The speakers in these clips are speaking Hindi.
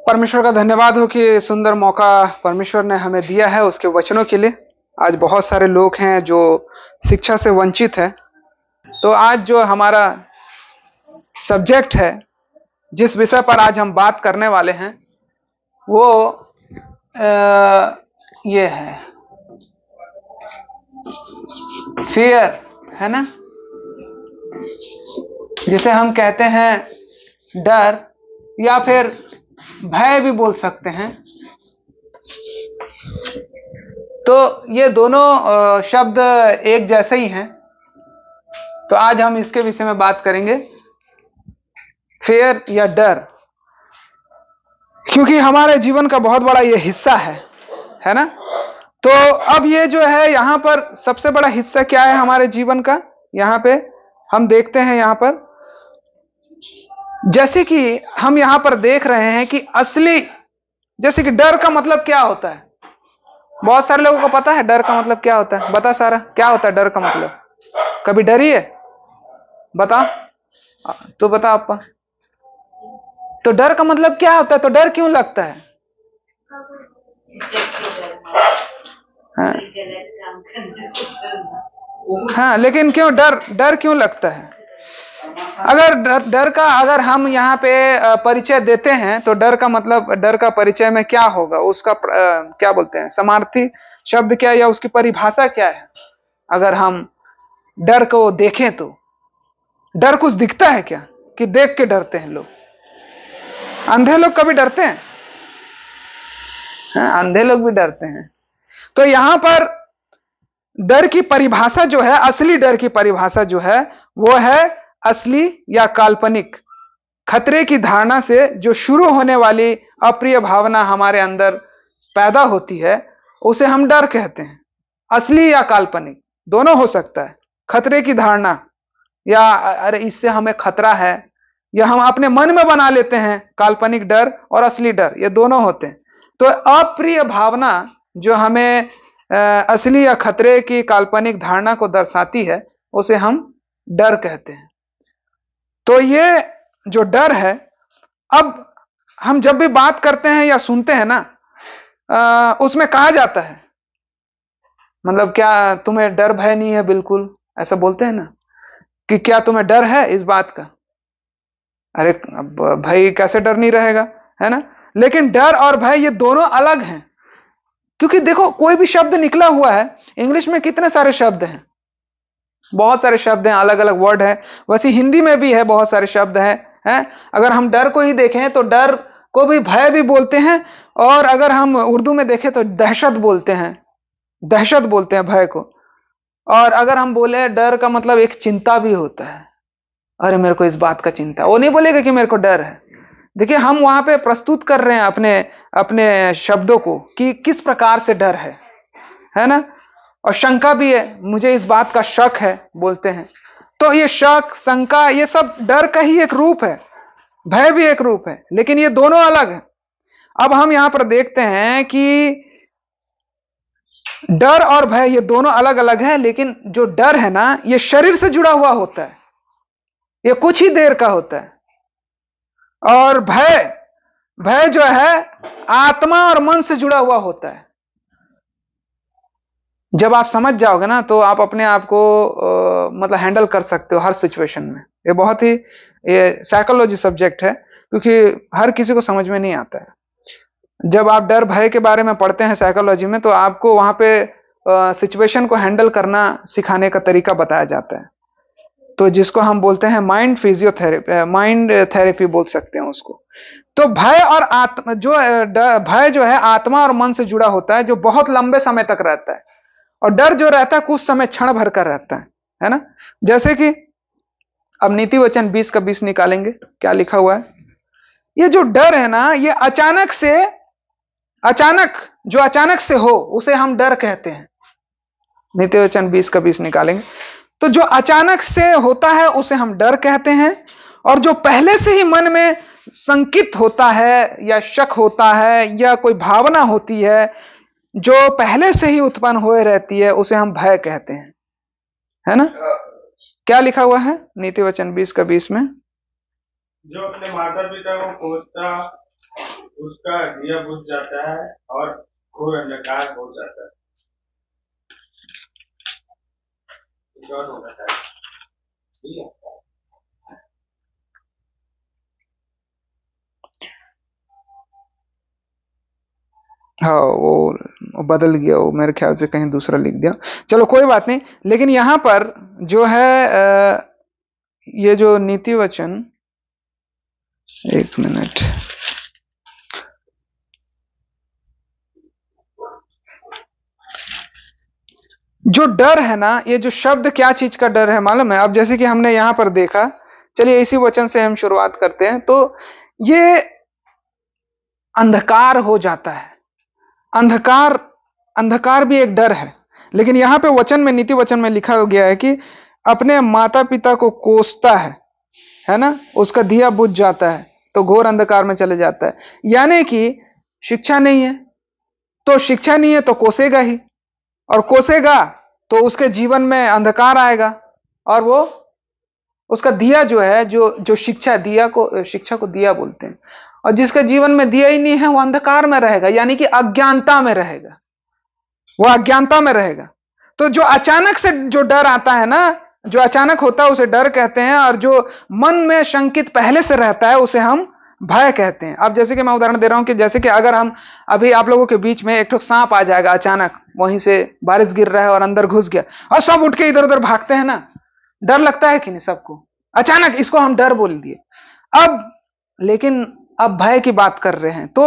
परमेश्वर का धन्यवाद हो कि सुंदर मौका परमेश्वर ने हमें दिया है उसके वचनों के लिए। आज बहुत सारे लोग हैं जो शिक्षा से वंचित है। तो आज जो हमारा सब्जेक्ट है, जिस विषय पर आज हम बात करने वाले हैं, वो ये है फियर, है ना, जिसे हम कहते हैं डर या फिर भय भी बोल सकते हैं। तो ये दोनों शब्द एक जैसे ही हैं। तो आज हम इसके विषय में बात करेंगे, फियर या डर, क्योंकि हमारे जीवन का बहुत बड़ा ये हिस्सा है ना। तो अब ये जो है यहाँ पर सबसे बड़ा हिस्सा क्या है हमारे जीवन का, यहाँ पे हम देखते हैं। यहाँ पर जैसे कि हम यहाँ पर देख रहे हैं कि असली, जैसे कि डर का मतलब क्या होता है। बहुत सारे लोगों को पता है डर का मतलब क्या होता है। बता सारा, क्या होता है डर का मतलब? कभी डरी है? बता, तो बता आपा। तो डर का मतलब क्या होता है? तो डर क्यों लगता है? हाँ, लेकिन क्यों डर क्यों लगता है? अगर डर का अगर हम यहाँ पे परिचय देते हैं तो डर का मतलब, डर का परिचय में क्या होगा, उसका क्या बोलते हैं, समार्थी शब्द क्या है या उसकी परिभाषा क्या है? अगर हम डर को देखें तो डर कुछ दिखता है क्या कि देख के डरते हैं लोग? अंधे लोग कभी डरते हैं? हाँ, अंधे लोग भी डरते हैं। तो यहां पर डर की परिभाषा जो है, असली डर की परिभाषा जो है, वो है असली या काल्पनिक खतरे की धारणा से जो शुरू होने वाली अप्रिय भावना हमारे अंदर पैदा होती है, उसे हम डर कहते हैं। असली या काल्पनिक दोनों हो सकता है। खतरे की धारणा, या अरे इससे हमें खतरा है, या हम अपने मन में बना लेते हैं काल्पनिक डर और असली डर, ये दोनों होते हैं। तो अप्रिय भावना जो हमें असली या खतरे की काल्पनिक धारणा को दर्शाती है, उसे हम डर कहते हैं। तो ये जो डर है, अब हम जब भी बात करते हैं या सुनते हैं ना, उसमें कहा जाता है, मतलब क्या तुम्हें डर भय नहीं है? बिल्कुल ऐसा बोलते हैं ना, कि क्या तुम्हें डर है इस बात का? अरे भाई कैसे डर नहीं रहेगा, है ना। लेकिन डर और भय ये दोनों अलग हैं, क्योंकि देखो कोई भी शब्द निकला हुआ है, इंग्लिश में कितने सारे शब्द हैं, बहुत सारे शब्द हैं, अलग अलग वर्ड है। वैसे हिंदी में भी है, बहुत सारे शब्द हैं। अगर हम डर को ही देखें तो डर को भी भय भी बोलते हैं, और अगर हम उर्दू में देखें तो दहशत बोलते हैं, दहशत बोलते हैं भय को। और अगर हम बोले डर का मतलब एक चिंता भी होता है, अरे मेरे को इस बात का चिंता, वो नहीं बोलेगा कि मेरे को डर है। देखिए हम वहां पे प्रस्तुत कर रहे हैं अपने अपने शब्दों को कि किस प्रकार से डर है ना। और शंका भी है, मुझे इस बात का शक है बोलते हैं। तो ये शक, शंका, ये सब डर का ही एक रूप है, भय भी एक रूप है, लेकिन ये दोनों अलग है। अब हम यहां पर देखते हैं कि डर और भय ये दोनों अलग अलग है, लेकिन जो डर है ना, ये शरीर से जुड़ा हुआ होता है, ये कुछ ही देर का होता है। और भय, भय जो है आत्मा और मन से जुड़ा हुआ होता है। जब आप समझ जाओगे ना तो आप अपने आप को मतलब हैंडल कर सकते हो हर सिचुएशन में। ये बहुत ही ये साइकोलॉजी सब्जेक्ट है, क्योंकि हर किसी को समझ में नहीं आता है। जब आप डर भय के बारे में पढ़ते हैं साइकोलॉजी में, तो आपको वहां पे सिचुएशन को हैंडल करना सिखाने का तरीका बताया जाता है। तो जिसको हम बोलते हैं माइंड फिजियोथेरेपी, माइंड थेरेपी बोल सकते हैं उसको। तो भय और आत्मा जो भय जो है आत्मा और मन से जुड़ा होता है, जो बहुत लंबे समय तक रहता है। और डर जो रहता है कुछ समय, क्षण भर का रहता है ना। जैसे कि अब नीति वचन 20 का 20 निकालेंगे, क्या लिखा हुआ है। ये जो डर है ना, ये अचानक से, अचानक जो अचानक से हो उसे हम डर कहते हैं। नीति वचन 20 का 20 निकालेंगे तो जो अचानक से होता है उसे हम डर कहते हैं। और जो पहले से ही मन में संकित होता है या शक होता है या कोई भावना होती है जो पहले से ही उत्पन्न हुए रहती है, उसे हम भय कहते हैं, है ना। क्या लिखा हुआ है नीति वचन 20 का 20 में? जो अपने माता पिता को खोजता उसका दिया बुझ जाता है और घोर अंधकार हो जाता है। कुछ और होना चाहिए। ठीक है। हाँ, वो बदल गया, वो मेरे ख्याल से कहीं दूसरा लिख दिया। चलो कोई बात नहीं, लेकिन यहाँ पर जो है ये जो नीति वचन, एक मिनट, जो डर है ना, ये जो शब्द क्या चीज का डर है मालूम है? अब जैसे कि हमने यहां पर देखा, चलिए इसी वचन से हम शुरुआत करते हैं। तो ये अंधकार हो जाता है। अंधकार, अंधकार भी एक डर है। लेकिन यहां पे वचन में, नीति वचन में लिखा गया है कि अपने माता पिता को कोसता है ना, उसका दिया बुझ जाता है तो घोर अंधकार में चले जाता है। यानी कि शिक्षा नहीं है, तो शिक्षा नहीं है तो कोसेगा ही, और कोसेगा तो उसके जीवन में अंधकार आएगा, और वो उसका दिया जो है, जो जो शिक्षा, दिया को, शिक्षा को दिया बोलते हैं। और जिसका जीवन में दिया ही नहीं है वो अंधकार में रहेगा, यानी कि अज्ञानता में रहेगा, वो अज्ञानता में रहेगा। तो जो अचानक से जो डर आता है ना, जो अचानक होता है उसे डर कहते हैं, और जो मन में शंकित पहले से रहता है उसे हम भय कहते हैं। अब जैसे कि मैं उदाहरण दे रहा हूं कि जैसे कि अगर हम अभी आप लोगों के बीच में एक ठो सांप आ जाएगा अचानक, वहीं से बारिश गिर रहा है और अंदर घुस गया, और सब उठ के इधर उधर भागते हैं ना, डर लगता है कि नहीं सबको? अचानक इसको हम डर बोल दिए। अब लेकिन अब भय की बात कर रहे हैं। तो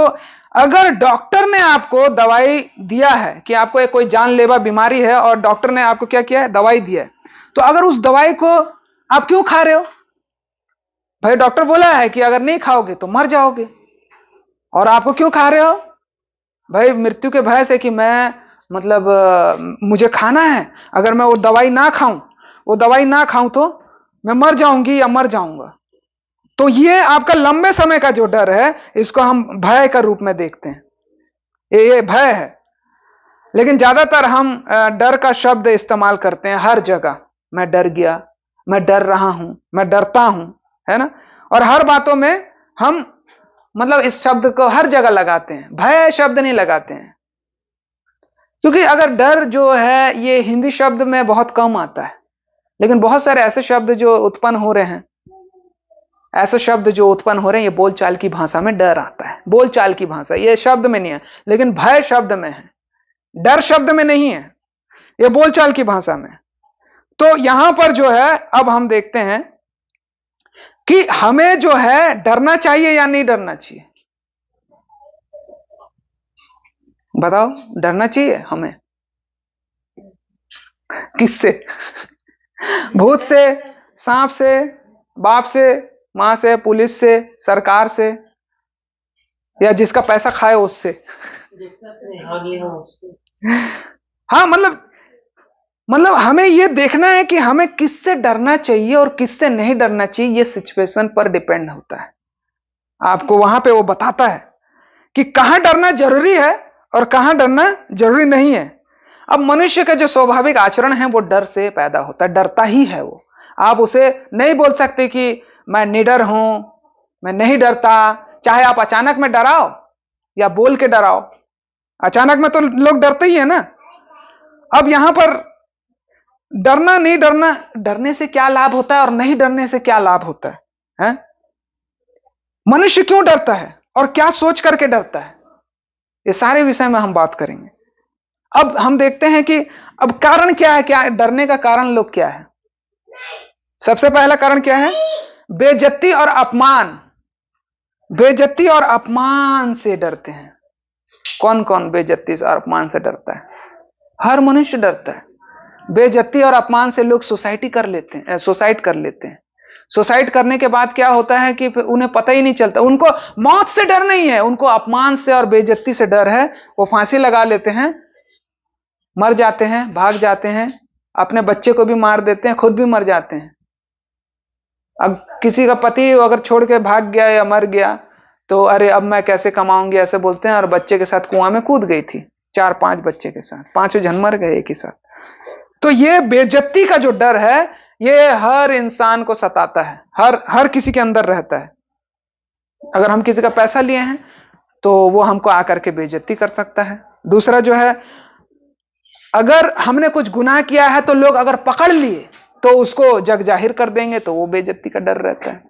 अगर डॉक्टर ने आपको दवाई दिया है कि आपको एक कोई जानलेवा बीमारी है, और डॉक्टर ने आपको क्या किया है, दवाई दिया है, तो अगर उस दवाई को आप क्यों खा रहे हो? भाई डॉक्टर बोला है कि अगर नहीं खाओगे तो मर जाओगे, और आपको क्यों खा रहे हो? भाई मृत्यु के भय से कि मैं, मतलब मुझे खाना है, अगर मैं वो दवाई ना खाऊं, वो दवाई ना खाऊं तो मैं मर जाऊंगी या मर जाऊंगा। तो ये आपका लंबे समय का जो डर है, इसको हम भय का रूप में देखते हैं, ये भय है। लेकिन ज्यादातर हम डर का शब्द इस्तेमाल करते हैं हर जगह। मैं डर गया, मैं डर रहा हूं, मैं डरता हूं, है ना? और हर बातों में हम, मतलब इस शब्द को हर जगह लगाते हैं, भय शब्द नहीं लगाते हैं। क्योंकि अगर डर जो है ये हिंदी शब्द में बहुत कम आता है, लेकिन बहुत सारे ऐसे शब्द जो उत्पन्न हो रहे हैं, ऐसे शब्द जो उत्पन्न हो रहे हैं, ये बोलचाल की भाषा में डर आता है। बोलचाल की भाषा, ये शब्द में नहीं है, लेकिन भय शब्द में है, डर शब्द में नहीं है, ये बोलचाल की भाषा में। तो यहां पर जो है, अब हम देखते हैं कि हमें जो है डरना चाहिए या नहीं डरना चाहिए? बताओ, डरना चाहिए हमें किससे? भूत से, सांप से, बाप से, मां से, पुलिस से, सरकार से, या जिसका पैसा खाए उससे? हाँ, मतलब हमें यह देखना है कि हमें किससे डरना चाहिए और किससे नहीं डरना चाहिए। यह सिचुएशन पर डिपेंड होता है। आपको वहां पे वो बताता है कि कहां डरना जरूरी है और कहां डरना जरूरी नहीं है। अब मनुष्य का जो स्वाभाविक आचरण है वो डर से पैदा होता है, डरता ही है वो। आप उसे नहीं बोल सकते कि मैं निडर हूं, मैं नहीं डरता। चाहे आप अचानक में डराओ या बोल के डराओ, अचानक में तो लोग डरते ही है ना। अब यहां पर डरना नहीं डरना, डरने से क्या लाभ होता है और नहीं डरने से क्या लाभ होता है? मनुष्य क्यों डरता है और क्या सोच करके डरता है, ये सारे विषय में हम बात करेंगे। अब हम देखते हैं कि अब कारण क्या है, क्या डरने का कारण लोग क्या है? सबसे पहला कारण क्या है? बेइज्जती और अपमान। बेइज्जती और अपमान से डरते हैं। कौन कौन बेइज्जती और अपमान से डरता है? हर मनुष्य डरता है। बेइज्जती और अपमान से लोग सुसाइड कर लेते हैं। सुसाइड करने के बाद क्या होता है कि उन्हें पता ही नहीं चलता। उनको मौत से डर नहीं है, उनको अपमान से और बेइज्जती से डर है। वो फांसी लगा लेते हैं, मर जाते हैं, भाग जाते हैं, अपने बच्चे को भी मार देते हैं, खुद भी मर जाते हैं। अब किसी का पति अगर छोड़ के भाग गया या मर गया तो अरे अब मैं कैसे कमाऊंगी, ऐसे बोलते हैं, और बच्चे के साथ कुआं में कूद गई थी, 4-5 बच्चे के साथ, 5 जन मर गए एक ही साथ। तो ये बेइज्जती का जो डर है, ये हर इंसान को सताता है, हर किसी के अंदर रहता है। अगर हम किसी का पैसा लिए हैं तो वो हमको आकर के बेइज्जती कर सकता है। दूसरा जो है, अगर हमने कुछ गुनाह किया है तो लोग अगर पकड़ लिए तो उसको जग जाहिर कर देंगे, तो वो बेइज्जती का डर रहता है।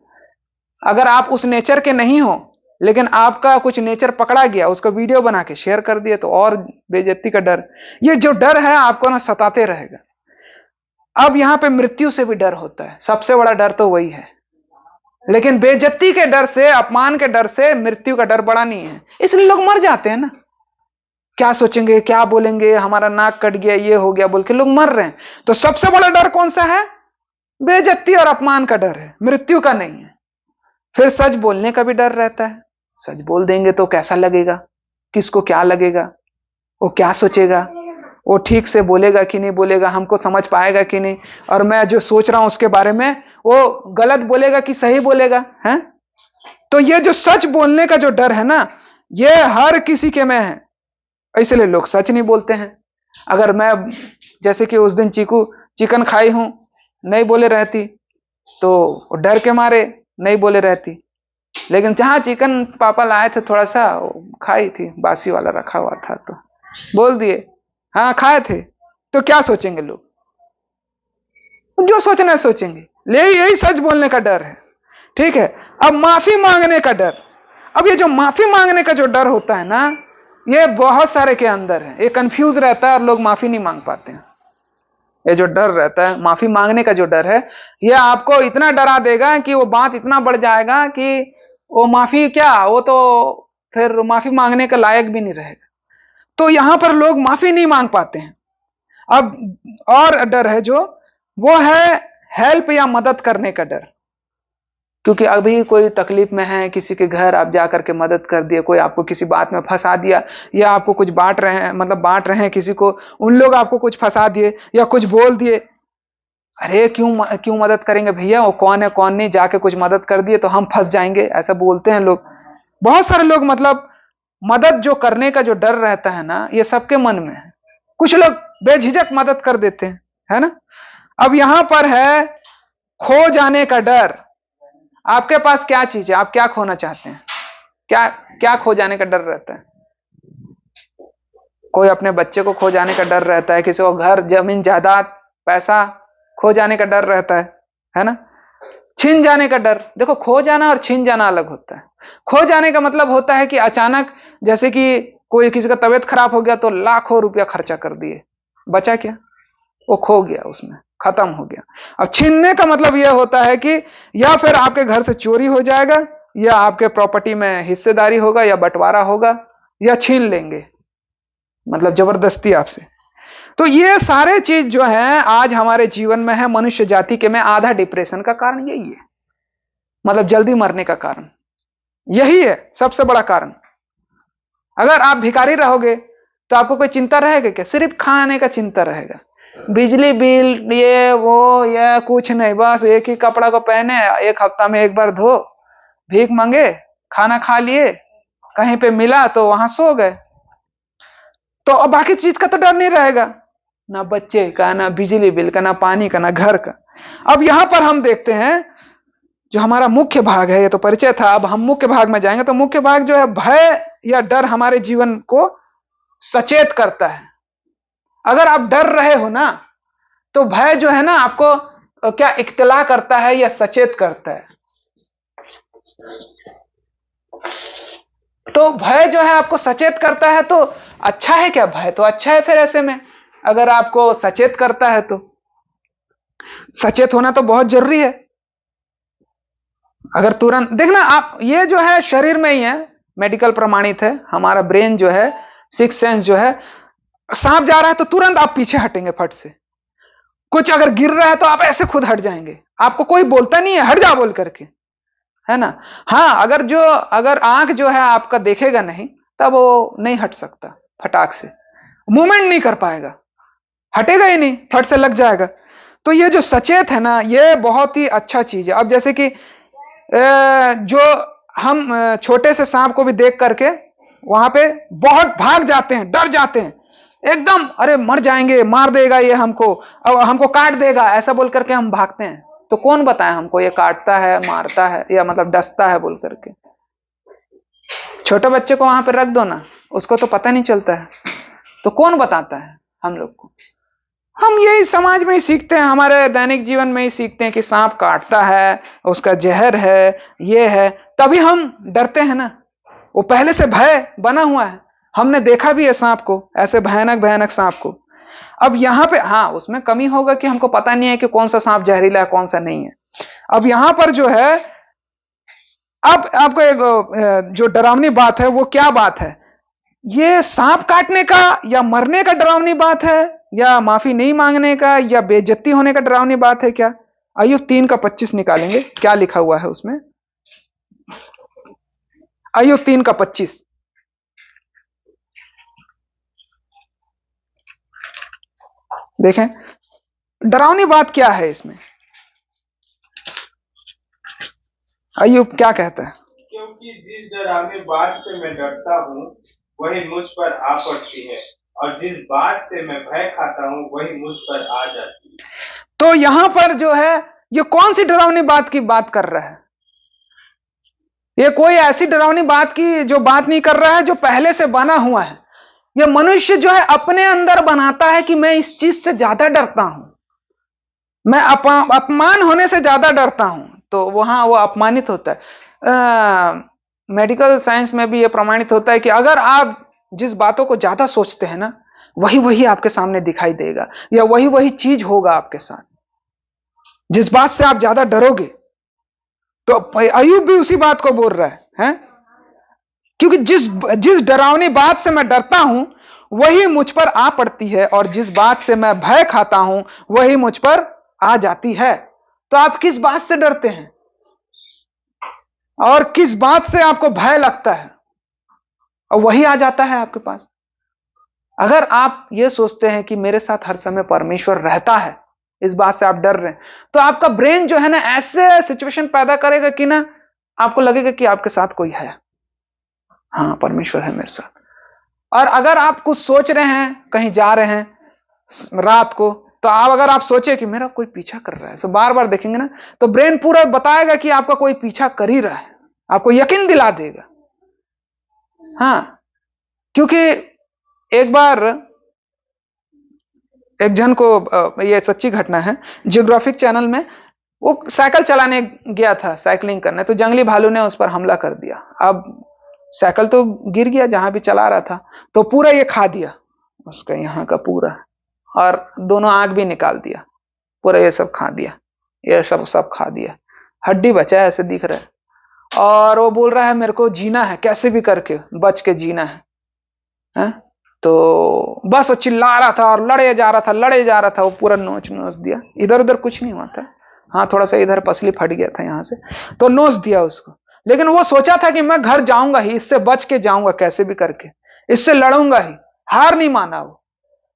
अगर आप उस नेचर के नहीं हो लेकिन आपका कुछ नेचर पकड़ा गया, उसको वीडियो बना के शेयर कर दिए, तो और बेइज्जती का डर। ये जो डर है आपको ना सताते रहेगा। अब यहां पे मृत्यु से भी डर होता है, सबसे बड़ा डर तो वही है। लेकिन बेइज्जती के डर से, अपमान के डर से मृत्यु का डर बड़ा नहीं है, इसलिए लोग मर जाते हैं ना। क्या सोचेंगे, क्या बोलेंगे, हमारा नाक कट गया, ये हो गया बोल के लोग मर रहे हैं। तो सबसे बड़ा डर कौन सा है? बेइज्जती और अपमान का डर है, मृत्यु का नहीं है। फिर सच बोलने का भी डर रहता है। सच बोल देंगे तो कैसा लगेगा, किसको क्या लगेगा, वो क्या सोचेगा, वो ठीक से बोलेगा कि नहीं बोलेगा, हमको समझ पाएगा कि नहीं, और मैं जो सोच रहा हूं उसके बारे में वो गलत बोलेगा कि सही बोलेगा है। तो ये जो सच बोलने का जो डर है ना, ये हर किसी के में है, इसलिए लोग सच नहीं बोलते हैं। अगर मैं, जैसे कि उस दिन चीकू चिकन खाई हूं, नहीं बोले रहती तो डर के मारे नहीं बोले रहती, लेकिन जहां चिकन पापा लाए थे थोड़ा सा खाई थी, बासी वाला रखा हुआ था तो बोल दिए हाँ खाए थे। तो क्या सोचेंगे लोग? जो सोचना है सोचेंगे, ले यही सच बोलने का डर है। ठीक है, अब माफी मांगने का डर। अब ये जो माफी मांगने का जो डर होता है ना, ये बहुत सारे के अंदर है, ये कंफ्यूज रहता है और लोग माफी नहीं मांग पाते हैं। ये जो डर रहता है, माफी मांगने का जो डर है, ये आपको इतना डरा देगा कि वो बात इतना बढ़ जाएगा कि वो माफी क्या, वो तो फिर माफी मांगने के लायक भी नहीं रहेगा। तो यहां पर लोग माफी नहीं मांग पाते हैं। अब और डर है जो, वो है हेल्प या मदद करने का डर। क्योंकि अभी कोई तकलीफ में है, किसी के घर आप जाकर के मदद कर दिए, कोई आपको किसी बात में फंसा दिया, या आपको कुछ बांट रहे हैं, मतलब बांट रहे हैं किसी को, उन लोग आपको कुछ फंसा दिए या कुछ बोल दिए, अरे क्यों मदद करेंगे भैया, वो कौन है कौन नहीं, जाके कुछ मदद कर दिए तो हम फंस जाएंगे, ऐसा बोलते हैं लोग। बहुत सारे लोग, मतलब मदद जो करने का जो डर रहता है ना, ये सबके मन में है। कुछ लोग बेझिझक मदद कर देते हैं, है ना। अब यहां पर है खो जाने का डर। आपके पास क्या चीज है, आप क्या खोना चाहते हैं, क्या क्या खो जाने का डर रहता है? कोई अपने बच्चे को खो जाने का डर रहता है, किसी को घर जमीन जायदाद पैसा खो जाने का डर रहता है ना। छीन जाने का डर, देखो खो जाना और छीन जाना अलग होता है। खो जाने का मतलब होता है कि अचानक, जैसे कि कोई किसी का तबीयत खराब हो गया तो लाखों रुपया खर्चा कर दिए, बचा क्या, वो खो गया, उसमें खत्म हो गया। अब छीनने का मतलब यह होता है कि या फिर आपके घर से चोरी हो जाएगा, या आपके प्रॉपर्टी में हिस्सेदारी होगा, या बंटवारा होगा, या छीन लेंगे, मतलब जबरदस्ती आपसे। तो ये सारे चीज जो है आज हमारे जीवन में है, मनुष्य जाति के में आधा डिप्रेशन का कारण यही है, मतलब जल्दी मरने का कारण यही है, सबसे बड़ा कारण। अगर आप भिखारी रहोगे तो आपको कोई चिंता रहेगा क्या? सिर्फ खाने का चिंता रहेगा, बिजली बिल ये वो, या कुछ नहीं, बस एक ही कपड़ा को पहने, एक हफ्ता में एक बार धो, भीख मांगे, खाना खा लिए, कहीं पे मिला तो वहां सो गए। तो अब बाकी चीज का तो डर नहीं रहेगा, ना बच्चे का, ना बिजली बिल का, ना पानी का, ना घर का। अब यहां पर हम देखते हैं जो हमारा मुख्य भाग है, ये तो परिचय था, अब हम मुख्य भाग में जाएंगे। तो मुख्य भाग जो है, भय या डर हमारे जीवन को सचेत करता है। अगर आप डर रहे हो ना, तो भय जो है ना आपको क्या इत्तला करता है या सचेत करता है। तो भय जो है आपको सचेत करता है, तो अच्छा है क्या? भय तो अच्छा है। फिर ऐसे में अगर आपको सचेत करता है तो सचेत होना तो बहुत जरूरी है। अगर तुरंत देखना, आप ये जो है शरीर में ही है, मेडिकल प्रमाणित है, हमारा ब्रेन जो है, सिक्स सेंस जो है, सांप जा रहा है तो तुरंत आप पीछे हटेंगे फट से। कुछ अगर गिर रहा है तो आप ऐसे खुद हट जाएंगे, आपको कोई बोलता नहीं है हट जा बोल करके, है ना। हाँ, अगर आंख जो है आपका देखेगा नहीं, तब वो नहीं हट सकता, फटाक से मूवमेंट नहीं कर पाएगा, हटेगा ही नहीं, फट से लग जाएगा। तो ये जो सचेत है ना, ये बहुत ही अच्छा चीज है। अब जैसे कि जो हम छोटे से सांप को भी देख करके वहां पे बहुत भाग जाते हैं, डर जाते हैं एकदम, अरे मर जाएंगे, मार देगा ये हमको, अब हमको काट देगा, ऐसा बोल करके हम भागते हैं। तो कौन बताए हमको ये काटता है, मारता है, या मतलब डसता है बोल करके? छोटे बच्चे को वहां पर रख दो ना, उसको तो पता नहीं चलता है, तो कौन बताता है हम लोग को? हम यही समाज में ही सीखते हैं, हमारे दैनिक जीवन में ही सीखते हैं कि सांप काटता है, उसका जहर है, ये है, तभी हम डरते हैं ना। वो पहले से भय बना हुआ है, हमने देखा भी है सांप को, ऐसे भयानक भयानक सांप को। अब यहां पे हाँ, उसमें कमी होगा कि हमको पता नहीं है कि कौन सा सांप जहरीला है, कौन सा नहीं है। अब यहां पर जो है, अब आपको एक जो डरावनी बात है वो क्या बात है? ये सांप काटने का या मरने का डरावनी बात है, या माफी नहीं मांगने का या बेइज्जती होने का डरावनी बात है क्या? आइए 3 का 25 निकालेंगे, क्या लिखा हुआ है उसमें। आइए 3 का 25 देखें, डरावनी बात क्या है इसमें? अय्यूब क्या कहता है? क्योंकि जिस डरावनी बात से मैं डरता हूँ वही मुझ पर आ पड़ती है, और जिस बात से मैं भय खाता हूँ वही मुझ पर आ जाती है। तो यहां पर जो है, ये कौन सी डरावनी बात की बात कर रहा है? ये कोई ऐसी डरावनी बात की जो बात नहीं कर रहा है, जो पहले से बना हुआ है। ये मनुष्य जो है अपने अंदर बनाता है कि मैं इस चीज से ज्यादा डरता हूं, मैं अपमान होने से ज्यादा डरता हूं, तो वहां वो अपमानित होता है। मेडिकल साइंस में भी ये प्रमाणित होता है कि अगर आप जिस बातों को ज्यादा सोचते हैं ना, वही वही आपके सामने दिखाई देगा, या वही वही चीज होगा आपके साथ, जिस बात से आप ज्यादा डरोगे। तो अय्यूब भी उसी बात को बोल रहा है? क्योंकि जिस जिस डरावनी बात से मैं डरता हूं वही मुझ पर आ पड़ती है, और जिस बात से मैं भय खाता हूं वही मुझ पर आ जाती है। तो आप किस बात से डरते हैं और किस बात से आपको भय लगता है, और वही आ जाता है आपके पास। अगर आप ये सोचते हैं कि मेरे साथ हर समय परमेश्वर रहता है, इस बात से आप डर रहे हैं, तो आपका ब्रेन जो है ना ऐसे सिचुएशन पैदा करेगा कि ना आपको लगेगा कि आपके साथ कोई है, हाँ परमेश्वर है मेरे साथ। और अगर आप कुछ सोच रहे हैं, कहीं जा रहे हैं रात को, तो आप अगर आप सोचे कि मेरा कोई पीछा कर रहा है, तो बार बार देखेंगे ना, तो ब्रेन पूरा बताएगा कि आपका कोई पीछा कर ही रहा है, आपको यकीन दिला देगा। हाँ, क्योंकि एक बार एक जन को, ये सच्ची घटना है, जियोग्राफिक चैनल में, वो साइकिल चलाने गया था, साइकिलिंग करने, तो जंगली भालू ने उस पर हमला कर दिया। अब साइकिल तो गिर गया जहां भी चला रहा था, तो पूरा ये खा दिया उसका यहाँ का पूरा, और दोनों आंख भी निकाल दिया, पूरा ये सब खा दिया, ये सब खा दिया, हड्डी बचा है ऐसे दिख रहा है। और वो बोल रहा है मेरे को जीना है, कैसे भी करके बच के जीना है? तो बस वो चिल्ला रहा था और लड़े जा रहा था, वो पूरा नोच नोच दिया, इधर उधर कुछ नहीं हुआ था, हाँ थोड़ा सा इधर पसली फट गया था यहाँ से, तो नोच दिया उसको। लेकिन वो सोचा था कि मैं घर जाऊंगा ही, इससे बच के जाऊंगा कैसे भी करके, इससे लड़ूंगा ही, हार नहीं माना वो।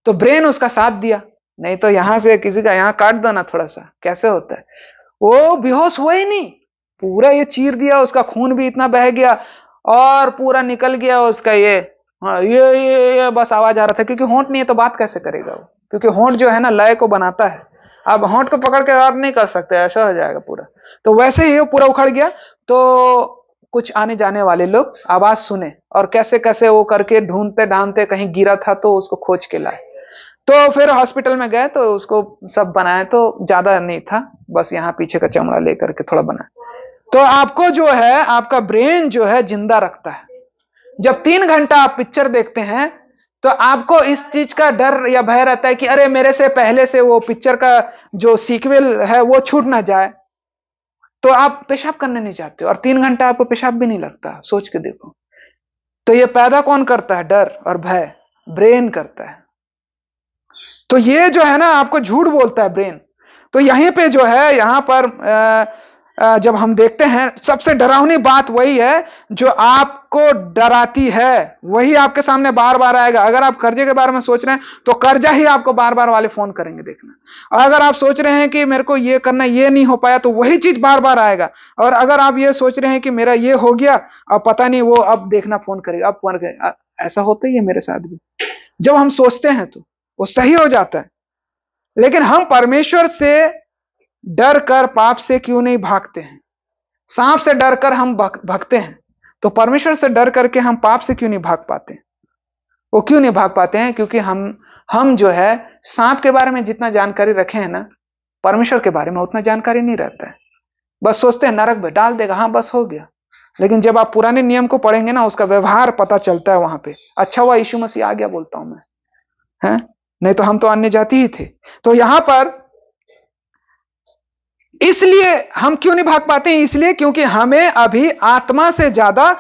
तो ब्रेन उसका साथ दिया, नहीं तो यहां से किसी का यहाँ काट दो ना थोड़ा सा, कैसे होता है। वो बेहोश हुआ ही नहीं, पूरा ये चीर दिया, उसका खून भी इतना बह गया और पूरा निकल गया उसका ये, हाँ ये बस आवाज आ रहा था, क्योंकि होंठ नहीं है तो बात कैसे करेगा वो, क्योंकि होंठ जो है ना लय को बनाता है, अब होंठ को पकड़ के और नहीं कर सकते, ऐसा हो जाएगा पूरा। तो वैसे ही वो पूरा उखड़ गया। तो कुछ आने जाने वाले लोग आवाज सुने, और कैसे कैसे वो करके ढूंढते ढांढते कहीं गिरा था तो उसको खोज के लाए। तो फिर हॉस्पिटल में गए तो उसको सब बनाए, तो ज्यादा नहीं था, बस यहाँ पीछे का चमड़ा लेकर के थोड़ा बनाया। तो आपको जो है आपका ब्रेन जो है जिंदा रखता है। जब 3 घंटा आप पिक्चर देखते हैं तो आपको इस चीज का डर या भय रहता है कि अरे मेरे से पहले से वो पिक्चर का जो सीक्वल है वो छूट ना जाए, तो आप पेशाब करने नहीं जाते, और 3 घंटा आपको पेशाब भी नहीं लगता, सोच के देखो। तो ये पैदा कौन करता है? डर और भय ब्रेन करता है। तो ये जो है ना आपको झूठ बोलता है ब्रेन। तो यहीं पे जो है यहां पर जब हम देखते हैं, सबसे डरावनी बात वही है जो आपको डराती है, वही आपके सामने बार बार आएगा। अगर आप कर्जे के बारे में सोच रहे हैं तो कर्जा ही आपको बार बार वाले फोन करेंगे, देखना। अगर आप सोच रहे हैं कि मेरे को ये करना, ये नहीं हो पाया, तो वही चीज बार बार आएगा। और अगर आप ये सोच रहे हैं कि मेरा ये हो गया, अब पता नहीं, वो अब देखना फोन करेगा, अब फोन करेगा। ऐसा होता ही है मेरे साथ भी, जब हम सोचते हैं तो वो सही हो जाता है। लेकिन हम परमेश्वर से डर कर पाप से क्यों नहीं भागते हैं? सांप से डर कर हम भागते हैं, तो परमेश्वर से डर करके हम पाप से क्यों नहीं भाग पाते? वो क्यों नहीं भाग पाते हैं? क्योंकि हम जो है सांप के बारे में जितना जानकारी रखे हैं ना, परमेश्वर के बारे में उतना जानकारी नहीं रहता है। बस सोचते हैं नरक में डाल देगा, हाँ बस हो गया। लेकिन जब आप पुराने नियम को पढ़ेंगे ना, उसका व्यवहार पता चलता है वहां पे। अच्छा हुआ यीशु मसीह आ गया बोलता हूं मैं, है? नहीं तो हम तो अन्य जाति ही थे। तो यहां पर इसलिए हम क्यों नहीं भाग पाते हैं? इसलिए क्योंकि हमें अभी आत्मा से ज्यादा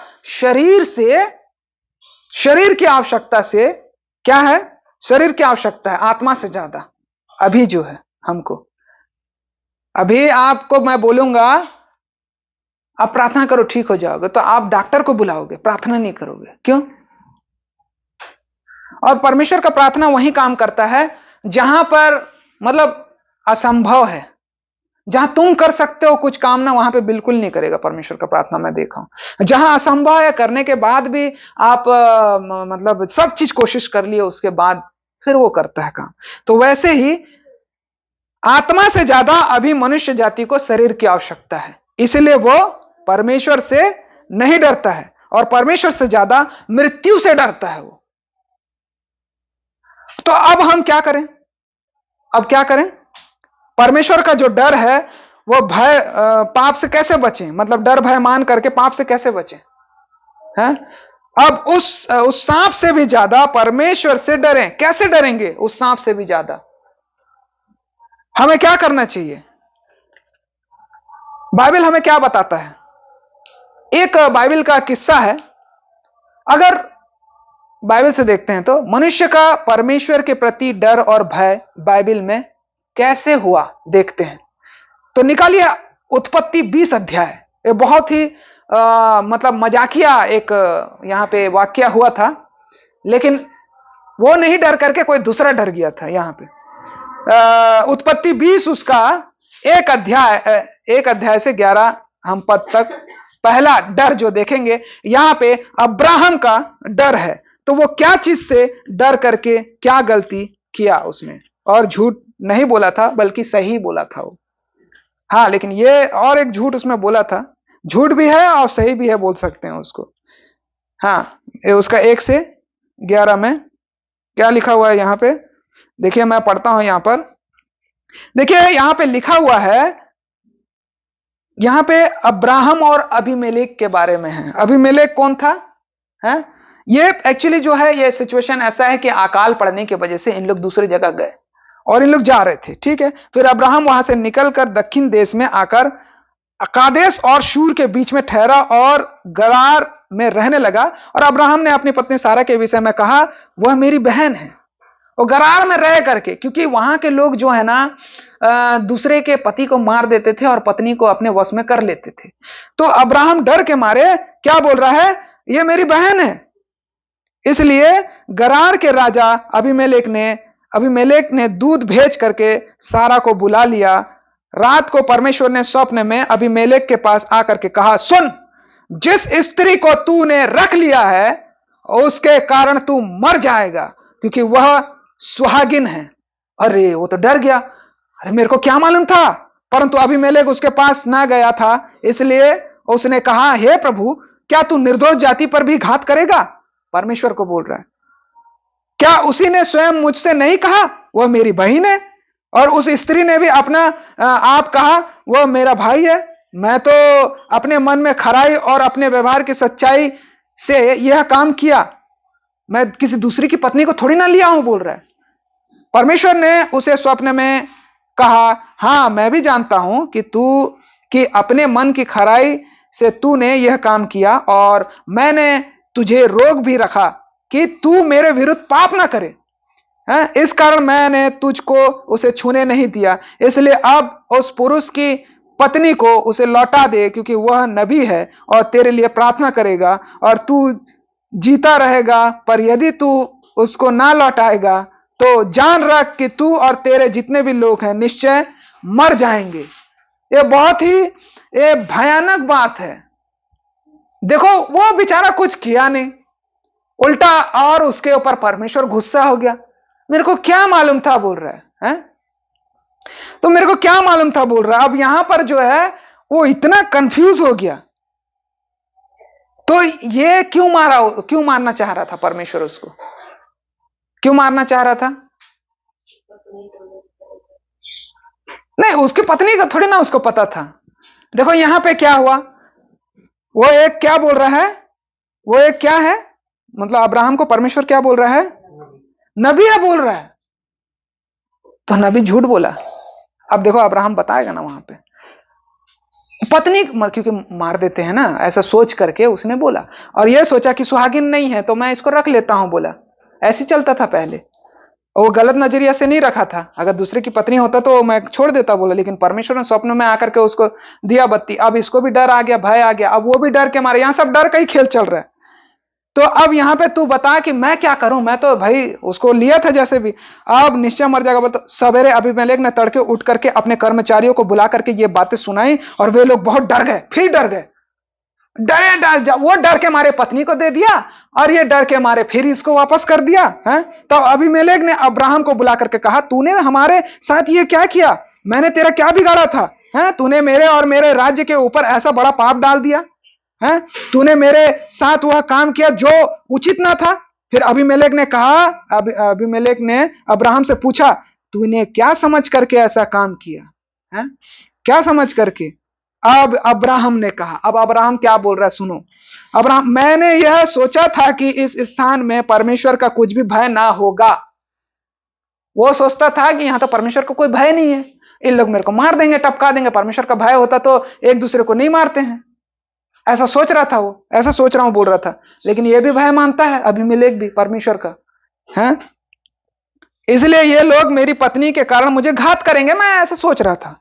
शरीर की आवश्यकता से, क्या है? शरीर की आवश्यकता है आत्मा से ज्यादा अभी जो है हमको। अभी आपको मैं बोलूंगा आप प्रार्थना करो ठीक हो जाओगे, तो आप डॉक्टर को बुलाओगे, प्रार्थना नहीं करोगे। क्यों? और परमेश्वर का प्रार्थना वही काम करता है जहां पर मतलब असंभव है। जहां तुम कर सकते हो कुछ काम ना, वहां पे बिल्कुल नहीं करेगा परमेश्वर का प्रार्थना, मैं देखा हूं। जहां असंभव है, करने के बाद भी आप मतलब सब चीज कोशिश कर लिए, उसके बाद फिर वो करता है काम। तो वैसे ही आत्मा से ज्यादा अभी मनुष्य जाति को शरीर की आवश्यकता है, इसलिए वो परमेश्वर से नहीं डरता है, और परमेश्वर से ज्यादा मृत्यु से डरता है वो। तो अब हम क्या करें? अब क्या करें? परमेश्वर का जो डर है वो भय, पाप से कैसे बचें? मतलब डर भय मान करके पाप से कैसे बचें? हैं? अब उस सांप से भी ज्यादा परमेश्वर से डरें। कैसे डरेंगे उस सांप से भी ज्यादा? हमें क्या करना चाहिए? बाइबल हमें क्या बताता है? एक बाइबल का किस्सा है। अगर बाइबल से देखते हैं तो मनुष्य का परमेश्वर के प्रति डर और भय बाइबल में कैसे हुआ देखते हैं। तो निकालिए उत्पत्ति 20 अध्याय। ये बहुत ही मतलब मजाकिया एक यहां पे वाक्य हुआ था, लेकिन वो नहीं डर करके कोई दूसरा डर गया था। यहां पे उत्पत्ति 20 उसका एक अध्याय से 11 हम पद तक पहला डर जो देखेंगे, यहां पे अब्राहम का डर है। तो वो क्या चीज से डर करके क्या गलती किया उसमें, और झूठ नहीं बोला था बल्कि सही बोला था वो। हाँ, लेकिन ये और एक झूठ उसमें बोला था, झूठ भी है और सही भी है बोल सकते हैं उसको। हाँ, ये उसका 1 से 11 में क्या लिखा हुआ है यहां पे देखिए, मैं पढ़ता हूं यहां पर। देखिए यहां पे लिखा हुआ है, यहां पे अब्राहम और अबीमेलेक के बारे में है। अबीमेलेक कौन था? है ये एक्चुअली जो है, ये सिचुएशन ऐसा है कि अकाल पड़ने की वजह से इन लोग दूसरी जगह गए और इन लोग जा रहे थे, ठीक है। फिर अब्राहम वहां से निकलकर दक्षिण देश में आकर कादेश और शूर के बीच में ठहरा और गरार में रहने लगा। और अब्राहम ने अपनी पत्नी सारा के विषय में कहा, वह मेरी बहन है। और गरार में रह करके, क्योंकि वहां के लोग जो है ना दूसरे के पति को मार देते थे और पत्नी को अपने वश में कर लेते थे। तो अब्राहम डर के मारे क्या बोल रहा है, ये मेरी बहन है। इसलिए गरार के राजा अबीमेलेक ने दूध भेज करके सारा को बुला लिया। रात को परमेश्वर ने स्वप्न में अबीमेलेक के पास आकर के कहा, सुन, जिस स्त्री को तूने रख लिया है उसके कारण तू मर जाएगा, क्योंकि वह सुहागिन है। अरे वो तो डर गया, अरे मेरे को क्या मालूम था। परंतु अबीमेलेक उसके पास ना गया था, इसलिए उसने कहा, हे प्रभु, क्या तू निर्दोष जाति पर भी घात करेगा? परमेश्वर को बोल रहा है, क्या उसी ने स्वयं मुझसे नहीं कहा वह मेरी बहन है? और उस स्त्री ने भी अपना आप कहा वह मेरा भाई है। मैं तो अपने मन में खराई और अपने व्यवहार की सच्चाई से यह काम किया, मैं किसी दूसरी की पत्नी को थोड़ी ना लिया हूं, बोल रहा है। परमेश्वर ने उसे स्वप्न में कहा, हां मैं भी जानता हूं कि अपने मन की खराई से तूने यह काम किया, और मैंने तुझे रोक भी रखा कि तू मेरे विरुद्ध पाप ना करे। इस कारण मैंने तुझको उसे छूने नहीं दिया। इसलिए अब उस पुरुष की पत्नी को उसे लौटा दे, क्योंकि वह नबी है और तेरे लिए प्रार्थना करेगा और तू जीता रहेगा। पर यदि तू उसको ना लौटाएगा तो जान रख कि तू और तेरे जितने भी लोग हैं निश्चय मर जाएंगे। ये बहुत ही ये भयानक बात है। देखो वो बेचारा कुछ किया नहीं, उल्टा और उसके ऊपर परमेश्वर गुस्सा हो गया। मेरे को क्या मालूम था बोल रहा है, तो मेरे को क्या मालूम था बोल रहा है। अब यहां पर जो है वो इतना कंफ्यूज हो गया। तो ये क्यों मारना चाह रहा था परमेश्वर? उसको क्यों मारना चाह रहा था? नहीं, उसकी पत्नी का थोड़ी ना उसको पता था। देखो यहां पे क्या हुआ, वो एक क्या बोल रहा है, वो एक क्या है, मतलब अब्राहम को परमेश्वर क्या बोल रहा है? नबी है बोल रहा है। तो नबी झूठ बोला। अब देखो अब्राहम बताएगा ना वहां पे, पत्नी क्योंकि मार देते हैं ना, ऐसा सोच करके उसने बोला, और यह सोचा कि सुहागिन नहीं है तो मैं इसको रख लेता हूं, बोला। ऐसे चलता था पहले, वो गलत नजरिया से नहीं रखा था। अगर दूसरे की पत्नी होता तो मैं छोड़ देता, बोला, लेकिन परमेश्वर ने स्वप्न में आकर के उसको दिया बत्ती। अब इसको भी डर आ गया, भय आ गया, अब वो भी डर के मारे, यहां सब डर का ही खेल चल रहा है। तो अब यहां पे तू बता कि मैं क्या करूं, मैं तो भाई उसको लिया था जैसे भी, अब निश्चय मर जाएगा। तो सवेरे अबीमेलेक ने तड़के उठ करके अपने कर्मचारियों को बुला करके ये बातें सुनाई, और वे लोग बहुत डर गए, फिर डर गए, वो डर के मारे पत्नी को दे दिया, और ये डर के मारे फिर इसको वापस कर दिया है। तो अबीमेलेक ने अब्राहम को बुला करके कहा, तूने हमारे साथ ये क्या किया? मैंने तेरा क्या बिगाड़ा था? है, तूने मेरे और मेरे राज्य के ऊपर ऐसा बड़ा पाप डाल दिया है, तूने मेरे साथ वह काम किया जो उचित ना था। फिर अबीमेलेक ने कहा, अबीमेलेक ने अब्राहम से पूछा, तूने क्या समझ करके ऐसा काम किया है? क्या समझ करके? अब अब्राहम ने कहा, अब अब्राहम क्या बोल रहा है सुनो। अब्राहम, मैंने यह सोचा था कि इस स्थान में परमेश्वर का कुछ भी भय ना होगा। वो सोचता था कि यहां तो परमेश्वर को कोई भय नहीं है, इन लोग मेरे को मार देंगे, टपका देंगे। परमेश्वर का भय होता तो एक दूसरे को नहीं मारते हैं, ऐसा सोच रहा था वो, ऐसा सोच रहा हूं बोल रहा था। लेकिन ये भी भय मानता है अबीमेलेक भी परमेश्वर का है, इसलिए ये लोग मेरी पत्नी के कारण मुझे घात करेंगे, मैं ऐसा सोच रहा था।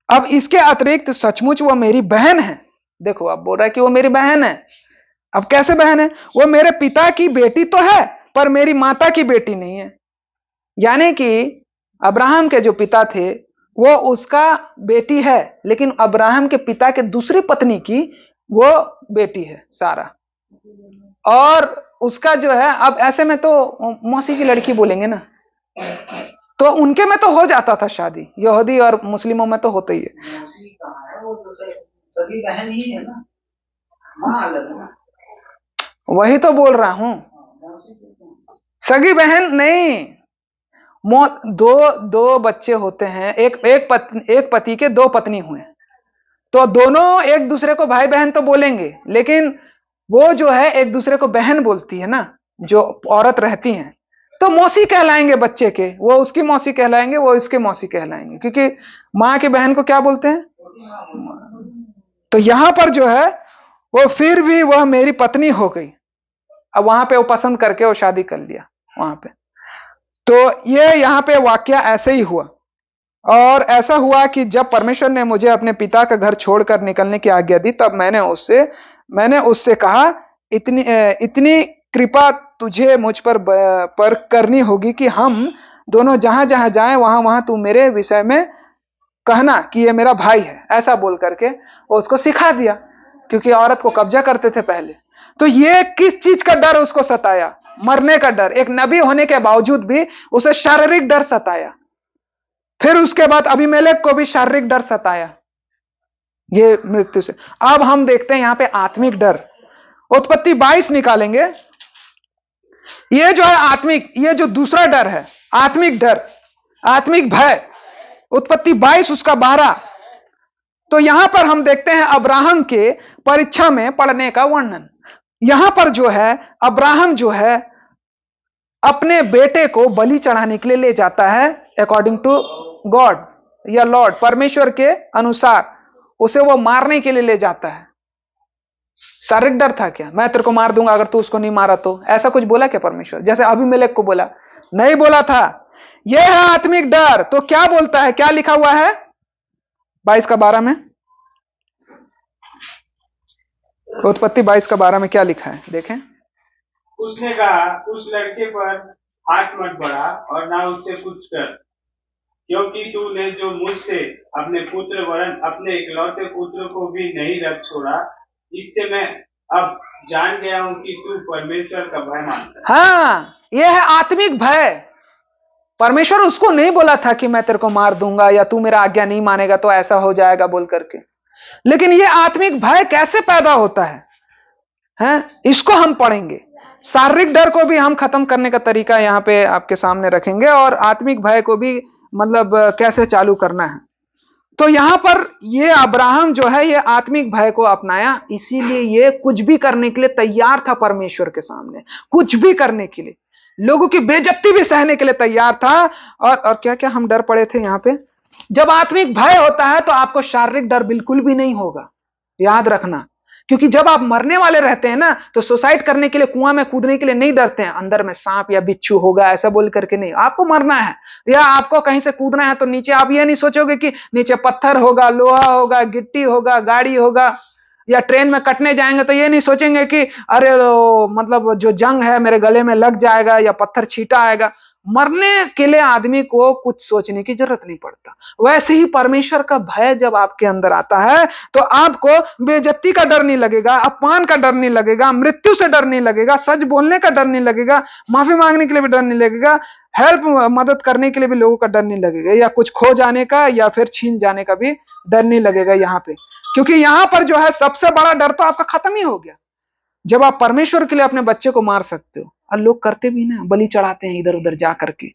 अब इसके अतिरिक्त सचमुच वो मेरी बहन है। देखो अब बोल रहा है कि वो मेरी बहन है। अब कैसे बहन है? वो मेरे पिता की बेटी तो है, पर मेरी माता की बेटी नहीं है। यानी कि अब्राहम के जो पिता थे वो उसका बेटी है, लेकिन अब्राहम के पिता के दूसरी पत्नी की वो बेटी है सारा। और उसका जो है, अब ऐसे में तो मौसी की लड़की बोलेंगे ना, तो उनके में तो हो जाता था शादी, यहूदी और मुस्लिमों में तो होता ही है। मौसी कहाँ है, वो तो सगी बहन ही है ना, माँ अलग है ना। वही तो बोल रहा हूं, सगी बहन नहीं। दो बच्चे होते हैं, एक पति के दो पत्नी हुए, तो दोनों एक दूसरे को भाई बहन तो बोलेंगे, लेकिन वो जो है एक दूसरे को बहन बोलती है ना, जो औरत रहती हैं, तो मौसी कहलाएंगे बच्चे के, वो उसकी मौसी कहलाएंगे, वो इसके मौसी कहलाएंगे, क्योंकि माँ की बहन को क्या बोलते हैं? तो यहां पर जो है वो फिर भी वह मेरी पत्नी हो गई। अब वहां पे वो पसंद करके वो शादी कर लिया वहां पे। तो ये यहाँ पे वाकया ऐसे ही हुआ, और ऐसा हुआ कि जब परमेश्वर ने मुझे अपने पिता का घर छोड़कर निकलने की आज्ञा दी, तब मैंने उससे कहा, इतनी कृपा तुझे मुझ पर करनी होगी कि हम दोनों जहां जहां जाएं वहां वहां तू मेरे विषय में कहना कि ये मेरा भाई है, ऐसा बोल करके वो उसको सिखा दिया, क्योंकि औरत को कब्जा करते थे पहले। तो ये किस चीज का डर उसको सताया? मरने का डर। एक नबी होने के बावजूद भी उसे शारीरिक डर सताया। फिर उसके बाद अबीमेलेक को भी शारीरिक डर सताया, ये मृत्यु से। अब हम देखते हैं यहां पे आत्मिक डर। उत्पत्ति 22 निकालेंगे। ये जो है आत्मिक, ये जो दूसरा डर है, आत्मिक डर, आत्मिक भय, उत्पत्ति 22 उसका 12। तो यहां पर हम देखते हैं अब्राहम के परीक्षा में पढ़ने का वर्णन। यहां पर जो है अब्राहम जो है अपने बेटे को बलि चढ़ाने के लिए ले जाता है, अकॉर्डिंग टू गॉड या लॉर्ड, परमेश्वर के अनुसार उसे वो मारने के लिए ले जाता है। शारीरिक डर था क्या? मैं तेरे को मार दूंगा अगर तू उसको नहीं मारा तो, ऐसा कुछ बोला क्या परमेश्वर? जैसे अबीमेलेक को बोला, नहीं बोला था। यह है आत्मिक डर। तो क्या बोलता है, क्या लिखा हुआ है 22 का 12 में? उत्पत्ति 22 का 12 में क्या लिखा है देखें। उसने कहा, उस लड़के पर हाथ मत बढ़ा और ना उससे कुछ कर, क्योंकि तूने जो मुझसे अपने पुत्र वरन अपने इकलौते पुत्र को भी नहीं रख छोड़ा, इससे मैं अब जान गया हूं कि तू परमेश्वर का भय मानता है। हाँ, यह है आत्मिक भय। परमेश्वर उसको नहीं बोला था कि मैं तेरे को मार दूंगा या तू मेरा आज्ञा नहीं मानेगा तो ऐसा हो जाएगा बोल करके, लेकिन यह आत्मिक भय कैसे पैदा होता है? हैं, इसको हम पढ़ेंगे। शारीरिक डर को भी हम खत्म करने का तरीका यहाँ पे आपके सामने रखेंगे, और आत्मिक भय को भी मतलब कैसे चालू करना है। तो यहां पर ये अब्राहम जो है ये आत्मिक भय को अपनाया, इसीलिए ये कुछ भी करने के लिए तैयार था परमेश्वर के सामने, कुछ भी करने के लिए, लोगों की बेइज्जती भी सहने के लिए तैयार था। और क्या क्या हम डर पड़े थे यहाँ पे। जब आत्मिक भय होता है तो आपको शारीरिक डर बिल्कुल भी नहीं होगा, याद रखना। क्योंकि जब आप मरने वाले रहते हैं ना, तो सुसाइड करने के लिए, कुआं में कूदने के लिए नहीं डरते हैं, अंदर में सांप या बिच्छू होगा ऐसा बोल करके नहीं। आपको मरना है या आपको कहीं से कूदना है तो नीचे आप ये नहीं सोचोगे कि नीचे पत्थर होगा, लोहा होगा, गिट्टी होगा, गाड़ी होगा, या ट्रेन में कटने जाएंगे तो ये नहीं सोचेंगे कि अरे मतलब जो जंग है मेरे गले में लग जाएगा या पत्थर छींटा आएगा। मरने के लिए आदमी को कुछ सोचने की जरूरत नहीं पड़ता। वैसे ही परमेश्वर का भय जब आपके अंदर आता है तो आपको बेइज्जती का डर नहीं लगेगा, अपमान का डर नहीं लगेगा, मृत्यु से डर नहीं लगेगा, सच बोलने का डर नहीं लगेगा, माफी मांगने के लिए भी डर नहीं लगेगा, हेल्प मदद करने के लिए भी लोगों का डर नहीं लगेगा, या कुछ खो जाने का या फिर छीन जाने का भी डर नहीं लगेगा यहाँ पे। क्योंकि यहां पर जो है सबसे बड़ा डर तो आपका खत्म ही हो गया जब आप परमेश्वर के लिए अपने बच्चे को मार सकते हो। और लोग करते भी ना, बलि चढ़ाते हैं इधर उधर जा करके,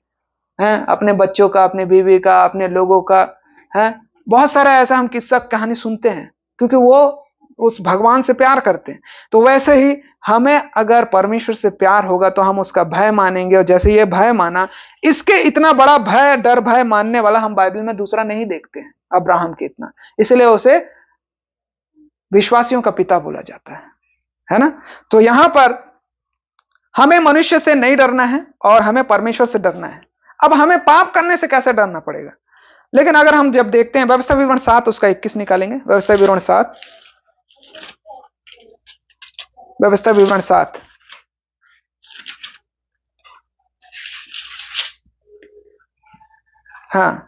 हैं, अपने बच्चों का, अपने बीवी का, अपने लोगों का, हैं। बहुत सारा ऐसा हम किस्सा कहानी सुनते हैं, क्योंकि वो उस भगवान से प्यार करते हैं। तो वैसे ही हमें अगर परमेश्वर से प्यार होगा तो हम उसका भय मानेंगे, और जैसे ये भय माना, इसके इतना बड़ा भय, डर भय मानने वाला हम बाइबल में दूसरा नहीं देखते हैं अब्राहम के इतना, इसलिए उसे विश्वासियों का पिता बोला जाता है ना। तो यहां पर हमें मनुष्य से नहीं डरना है और हमें परमेश्वर से डरना है। अब हमें पाप करने से कैसे डरना पड़ेगा, लेकिन अगर हम जब देखते हैं व्यवस्था विवरण 7 उसका 21 निकालेंगे, व्यवस्था विवरण 7, व्यवस्था विवरण 7, हाँ,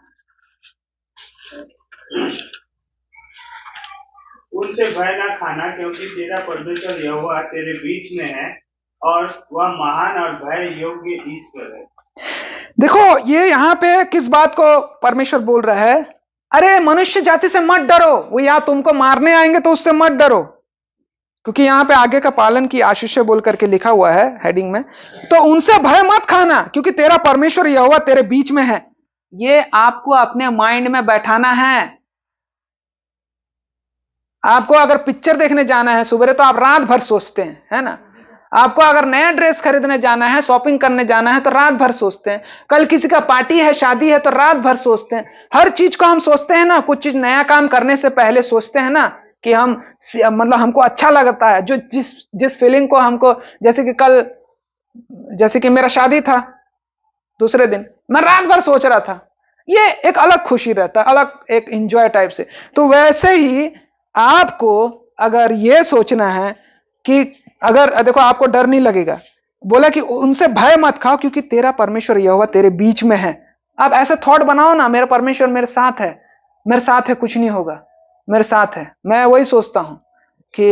उनसे भय ना खाना, क्योंकि तेरा परमेश्वर यहोवा तेरे बीच में है और वह महान और भय योग्य ईश्वर है। देखो ये यहाँ पे किस बात को परमेश्वर बोल रहा है। अरे मनुष्य जाति से मत डरो, वो या तुमको मारने आएंगे तो उससे मत डरो, क्योंकि यहाँ पे आगे का पालन की आशीष बोल करके लिखा हुआ है हेडिंग में। तो उनसे भय मत खाना, क्योंकि तेरा परमेश्वर यहोवा तेरे बीच में है। ये आपको अपने माइंड में बैठाना है। आपको अगर पिक्चर देखने जाना है सुबह तो आप रात भर सोचते हैं, है ना। आपको अगर नया ड्रेस खरीदने जाना है, शॉपिंग करने जाना है तो रात भर सोचते हैं। कल किसी का पार्टी है, शादी है तो रात भर सोचते हैं। हर चीज को हम सोचते हैं ना, कुछ चीज नया काम करने से पहले सोचते हैं ना कि हम मतलब हमको अच्छा लगता है, जो जिस फीलिंग को हमको, जैसे कि मेरा शादी था, दूसरे दिन मैं रात भर सोच रहा था, ये एक अलग खुशी रहता है, अलग एक एंजॉय टाइप से। तो वैसे ही आपको अगर ये सोचना है कि अगर देखो आपको डर नहीं लगेगा, बोला कि उनसे भय मत खाओ क्योंकि तेरा परमेश्वर यहोवा तेरे बीच में है। आप ऐसे थॉट बनाओ ना, मेरा परमेश्वर मेरे साथ है, मेरे साथ है, कुछ नहीं होगा, मेरे साथ है। मैं वही सोचता हूं कि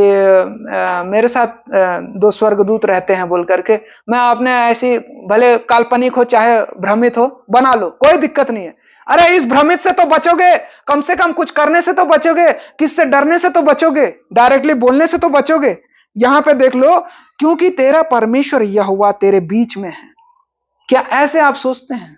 मेरे साथ 2 स्वर्गदूत रहते हैं बोल करके मैं अपने ऐसी, भले काल्पनिक हो चाहे भ्रमित हो, बना लो, कोई दिक्कत नहीं है। अरे इस भ्रमित से तो बचोगे, कम से कम कुछ करने से तो बचोगे, किससे डरने से तो बचोगे, डायरेक्टली बोलने से तो बचोगे। यहां पे देख लो, क्योंकि तेरा परमेश्वर यहोवा तेरे बीच में है। क्या ऐसे आप सोचते हैं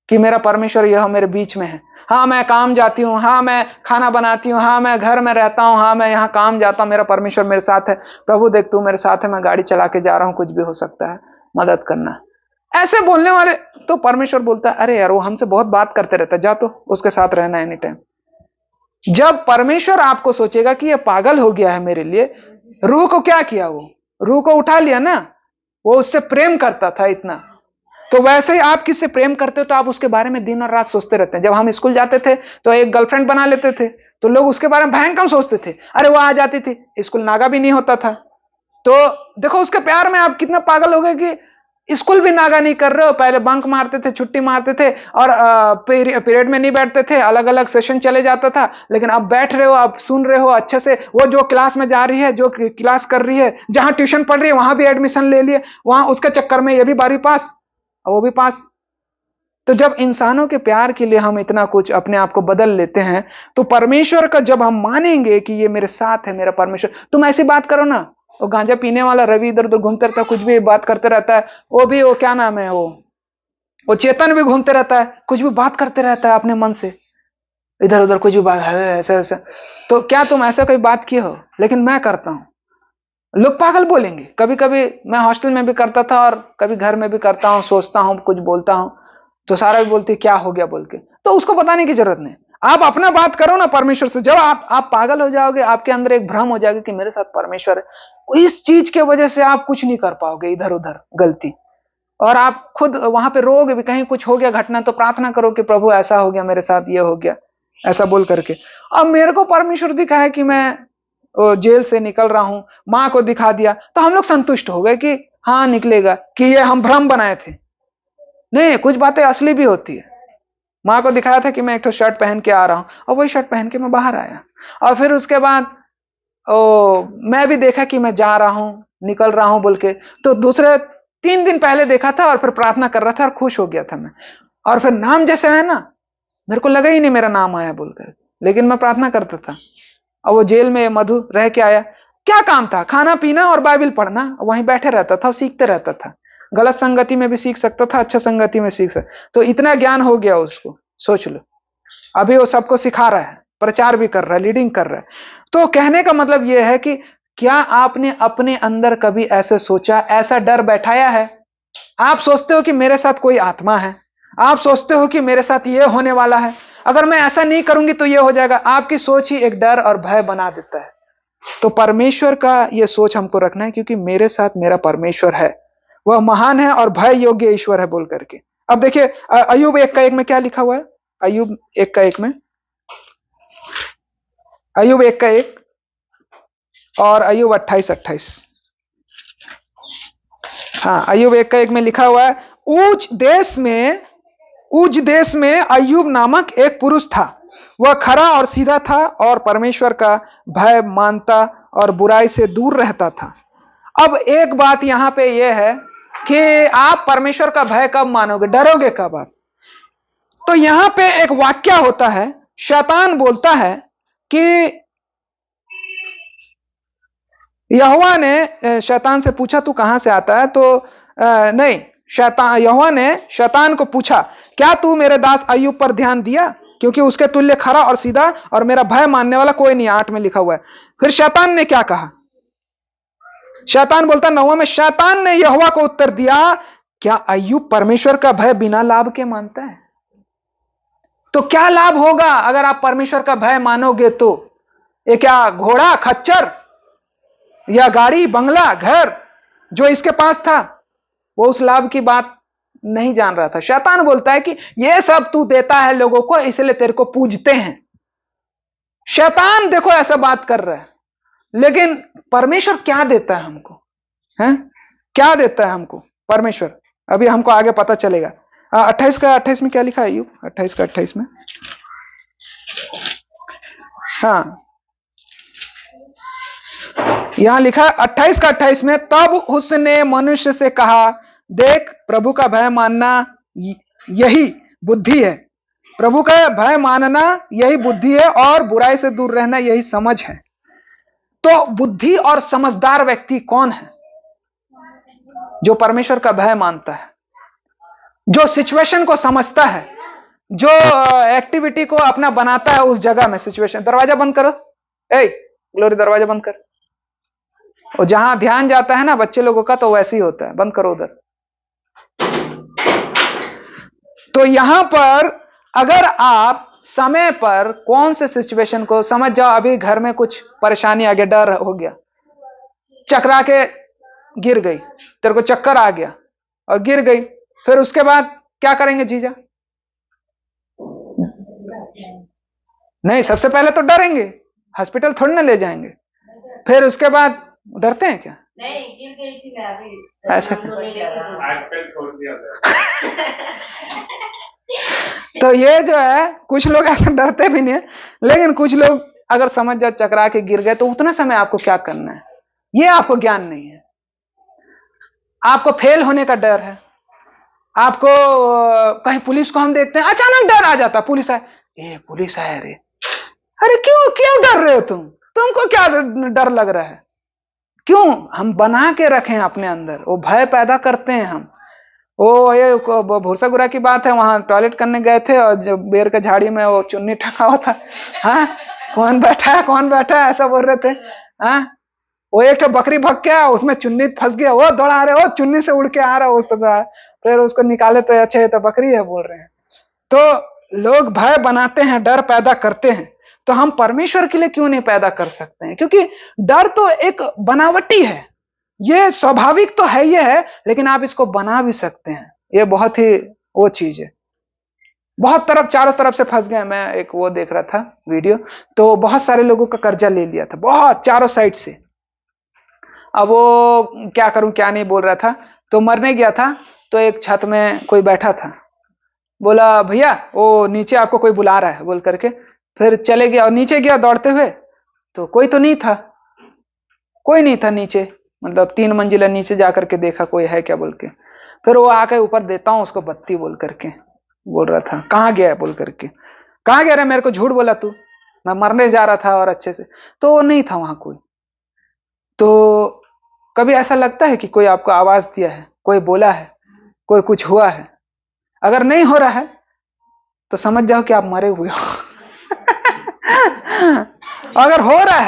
कि मेरा परमेश्वर यह मेरे बीच में है? हाँ मैं काम जाती हूँ, हाँ मैं खाना बनाती हूँ, हाँ मैं घर में रहता हूँ, हाँ मैं यहाँ काम जाता हूँ, मेरा परमेश्वर मेरे साथ है। प्रभु देख तू मेरे साथ है, मैं गाड़ी चला के जा रहा हूँ, कुछ भी हो सकता है, मदद करना। ऐसे बोलने वाले तो परमेश्वर बोलता है अरे यार वो हमसे बहुत बात करते रहता है, जा तो उसके साथ रहना एनी टाइम। जब परमेश्वर आपको सोचेगा कि ये पागल हो गया है मेरे लिए, रूह को क्या किया, वो रूह को उठा लिया ना, वो उससे प्रेम करता था इतना। तो वैसे ही आप किससे प्रेम करते हो तो आप उसके बारे में दिन और रात सोचते रहते हैं। जब हम स्कूल जाते थे तो एक गर्लफ्रेंड बना लेते थे तो लोग उसके बारे में भयंकर सोचते थे, अरे वो आ जाती थी, स्कूल नागा भी नहीं होता था। तो देखो उसके प्यार में आप कितना पागल हो गए कि स्कूल भी नागा नहीं कर रहे हो। पहले बंक मारते थे, छुट्टी मारते थे और पीरियड में नहीं बैठते थे, अलग अलग सेशन चले जाता था। लेकिन अब बैठ रहे हो, अब सुन रहे हो अच्छे से, वो जो क्लास में जा रही है, जो क्लास कर रही है, जहां ट्यूशन पढ़ रही है वहां भी एडमिशन ले लिए, वहां उसके चक्कर में ये भी 12वीं पास, वो भी पास। तो जब इंसानों के प्यार के लिए हम इतना कुछ अपने आप को बदल लेते हैं, तो परमेश्वर का जब हम मानेंगे कि ये मेरे साथ है, मेरा परमेश्वर, तुम ऐसी बात करो ना, वो गांजा पीने वाला रवि इधर उधर घूमते रहता है, कुछ भी बात करते रहता है। वो क्या नाम है, वो चेतन भी घूमते रहता है, कुछ भी बात करते रहता है अपने मन से, इधर उधर कुछ भी बात है ऐसा ऐसा। तो क्या तुम ऐसा कोई बात किए हो? लेकिन मैं करता हूं। लोग पागल बोलेंगे। कभी कभी मैं हॉस्टल में भी करता था और कभी घर में भी करता हूं, सोचता हूं कुछ बोलता हूं तो सारा भी बोलते क्या हो गया बोल के। तो उसको बताने की जरूरत नहीं, आप अपना बात करो ना परमेश्वर से। जब आप पागल हो जाओगे, आपके अंदर एक भ्रम हो जाएगा कि मेरे साथ परमेश्वर है, इस चीज के वजह से आप कुछ नहीं कर पाओगे, इधर उधर गलती, और आप खुद वहां पे रोगे भी। कहीं कुछ हो गया घटना तो प्रार्थना करो कि प्रभु ऐसा हो गया मेरे साथ, ये हो गया, ऐसा बोल करके। अब मेरे को परमेश्वर दिखा है कि मैं जेल से निकल रहा हूं, माँ को दिखा दिया, तो हम लोग संतुष्ट हो गए कि हाँ निकलेगा, कि ये हम भ्रम बनाए थे। नहीं, कुछ बातें असली भी होती है। माँ को दिखाया था कि मैं एक तो शर्ट पहन के आ रहा हूं, और वही शर्ट पहन के मैं बाहर आया। और फिर उसके बाद मैं भी देखा कि मैं जा रहा हूं, निकल रहा हूं बोल के, तो दूसरे 3 दिन पहले देखा था और फिर प्रार्थना कर रहा था और खुश हो गया था मैं। और फिर नाम जैसे है ना, मेरे को लगा ही नहीं मेरा नाम आया बोलकर, लेकिन मैं प्रार्थना करता था। और वो जेल में मधु रह के आया, क्या काम था? खाना पीना और बाइबल पढ़ना, वहीं बैठे रहता था, सीखते रहता था। गलत संगति में भी सीख सकता था, अच्छा संगति में सीख सकता, तो इतना ज्ञान हो गया उसको, सोच लो। अभी वो सबको सिखा रहा है, प्रचार भी कर रहा है, लीडिंग कर रहा है। तो कहने का मतलब यह है कि क्या आपने अपने अंदर कभी ऐसे सोचा, ऐसा डर बैठाया है? आप सोचते हो कि मेरे साथ कोई आत्मा है, आप सोचते हो कि मेरे साथ ये होने वाला है, अगर मैं ऐसा नहीं करूंगी तो ये हो जाएगा। आपकी सोच ही एक डर और भय बना देता है। तो परमेश्वर का ये सोच हमको रखना है, क्योंकि मेरे साथ मेरा परमेश्वर है, वह महान है और भय योग्य ईश्वर है बोल करके। अब देखिए अय्यूब 1:1 में क्या लिखा हुआ है? अय्यूब 1:1 में, अय्यूब 1:1 और अय्यूब 28:28। हाँ, अय्यूब 1:1 में लिखा हुआ है, ऊज देश में अय्यूब नामक एक पुरुष था। वह खरा और सीधा था और परमेश्वर का भय मानता और बुराई से दूर रहता था। अब एक बात यहां पे यह है कि आप परमेश्वर का भय कब मानोगे, डरोगे कब आप? तो यहां पे एक वाक्य होता है, शैतान बोलता है कि यहोवा ने शैतान से पूछा तू कहां से आता है? तो नहीं, यहोवा ने शैतान को पूछा, क्या तू मेरे दास अय्यूब पर ध्यान दिया, क्योंकि उसके तुल्य खरा और सीधा और मेरा भय मानने वाला कोई नहीं। 8 में लिखा हुआ है। फिर शैतान ने क्या कहा? शैतान बोलता 9 में, शैतान ने यहोवा को उत्तर दिया, क्या अय्यूब परमेश्वर का भय बिना लाभ के मानता है? तो क्या लाभ होगा अगर आप परमेश्वर का भय मानोगे? तो ये क्या घोड़ा खच्चर या गाड़ी बंगला घर जो इसके पास था, वो उस लाभ की बात नहीं जान रहा था। शैतान बोलता है कि ये सब तू देता है लोगों को, इसलिए तेरे को पूजते हैं। शैतान देखो ऐसा बात कर रहा है, लेकिन परमेश्वर क्या देता है हमको? है क्या देता है हमको परमेश्वर? अभी हमको आगे पता चलेगा। 28 में क्या लिखा है? 28 में, हाँ यहां लिखा 28 में, तब उसने मनुष्य से कहा, देख प्रभु का भय मानना यही बुद्धि है। प्रभु का भय मानना यही बुद्धि है और बुराई से दूर रहना यही समझ है। तो बुद्धि और समझदार व्यक्ति कौन है? जो परमेश्वर का भय मानता है, जो सिचुएशन को समझता है, जो एक्टिविटी को अपना बनाता है उस जगह में। सिचुएशन, दरवाजा बंद करो, ग्लोरी दरवाजा बंद कर। और जहां ध्यान जाता है ना बच्चे लोगों का, तो वैसे ही होता है, बंद करो उधर। तो यहां पर अगर आप समय पर कौन से सिचुएशन को समझ जाओ, अभी घर में कुछ परेशानी आ गया, डर हो गया, चकरा के गिर गई, तेरे को चक्कर आ गया और गिर गई, फिर उसके बाद क्या करेंगे जीजा? नहीं, सबसे पहले तो डरेंगे, हॉस्पिटल थोड़ी ना ले जाएंगे। फिर उसके बाद डरते हैं क्या? नहीं, गिर गई थी मैं अभी, ऐसा आजकल छोड़ दिया तो ये जो है, कुछ लोग ऐसे डरते भी नहीं है, लेकिन कुछ लोग अगर समझ जाओ चकरा के गिर गए, तो उतना समय आपको क्या करना है, ये आपको ज्ञान नहीं है। आपको फेल होने का डर है, आपको कहीं पुलिस को हम देखते हैं, अचानक डर आ जाता, पुलिस है, पुलिस है, अरे क्यों क्यों डर रहे हो तुमको क्या डर लग रहा है? क्यों हम बना के रखें अपने अंदर, वो भय पैदा करते हैं हम। वो ये भूसा गुरा की बात है, वहां टॉयलेट करने गए थे और जो बेर के झाड़ी में वो चुन्नी ठका हुआ था, हाँ कौन बैठा है कौन बैठा है ऐसा बोल रहे थे। हाँ वो एक तो बकरी भग गया, उसमें चुन्नी फंस गया, वो दौड़ा रहे, वो चुन्नी से उड़ के आ रहा, उस तो फिर उसको निकाले तो अच्छा ये तो बकरी है बोल रहे हैं। तो लोग भय बनाते हैं, डर पैदा करते हैं। तो हम परमेश्वर के लिए क्यों नहीं पैदा कर सकते हैं? क्योंकि डर तो एक बनावटी है, ये स्वाभाविक तो है ये है, लेकिन आप इसको बना भी सकते हैं। ये बहुत ही वो चीज है। बहुत तरफ चारों तरफ से फंस गए। मैं एक वो देख रहा था वीडियो, तो बहुत सारे लोगों का कर्जा ले लिया था, बहुत चारों साइड से। अब वो क्या करूं क्या नहीं बोल रहा था, तो मरने गया था। तो एक छत में कोई बैठा था, बोला भैया वो नीचे आपको कोई बुला रहा है बोल करके, फिर चले गया और नीचे गया दौड़ते हुए, तो कोई तो नहीं था, कोई नहीं था नीचे, मतलब 3 मंजिला नीचे जाकर के देखा कोई है क्या बोल के, फिर वो आके ऊपर देता हूं उसको बत्ती बोल करके, बोल रहा था कहाँ गया है बोल करके, कहाँ गया रे, मेरे को झूठ बोला तू, मैं मरने जा रहा था और अच्छे से, तो वो नहीं था वहां कोई। तो कभी ऐसा लगता है कि कोई आपको आवाज दिया है, कोई बोला है, कोई कुछ हुआ है? अगर नहीं हो रहा है तो समझ जाओ कि आप मरे हुए हो। अगर हो रहा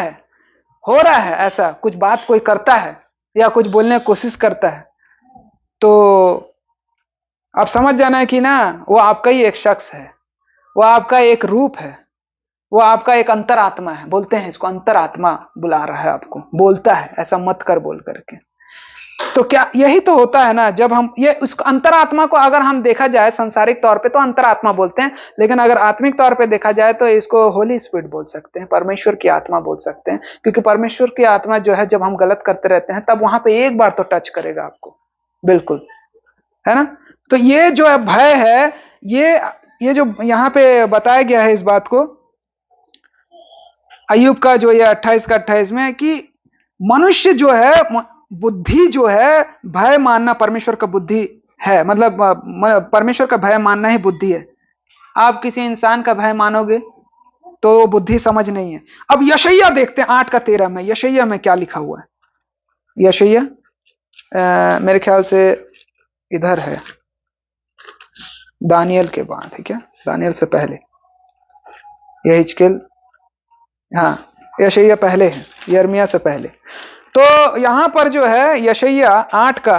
है ऐसा कुछ, बात कोई करता है या कुछ बोलने की कोशिश करता है, तो आप समझ जाना है कि ना वो आपका ही एक शख्स है, वो आपका एक रूप है, वो आपका एक अंतरात्मा है। बोलते हैं इसको अंतरात्मा बुला रहा है आपको, बोलता है ऐसा मत कर बोल करके। तो क्या यही तो होता है ना, जब हम ये उस अंतरात्मा को अगर हम देखा जाए सांसारिक तौर पे तो अंतरात्मा बोलते हैं, लेकिन अगर आत्मिक तौर पे देखा जाए तो इसको होली स्पिरिट बोल सकते हैं, परमेश्वर की आत्मा बोल सकते हैं। क्योंकि परमेश्वर की आत्मा जो है जब हम गलत करते रहते हैं तब वहां पे एक बार तो टच करेगा आपको, बिल्कुल है ना। तो ये जो भय है, ये जो यहाँ पे बताया गया है इस बात को, अय्यूब का जो ये 28 का 28 में, कि मनुष्य जो है बुद्धि जो है, भय मानना परमेश्वर का बुद्धि है, मतलब परमेश्वर का भय मानना ही बुद्धि है। आप किसी इंसान का भय मानोगे तो वो बुद्धि समझ नहीं है। अब यशायाह देखते हैं 8 का 13 में, यशायाह में क्या लिखा हुआ है। यशायाह मेरे ख्याल से इधर है, दानियल के बाद है क्या, दानियल से पहले, यह हिजकेल, हाँ यशायाह पहले है, यिर्मयाह से पहले। तो यहां पर जो है यशायाह 8 का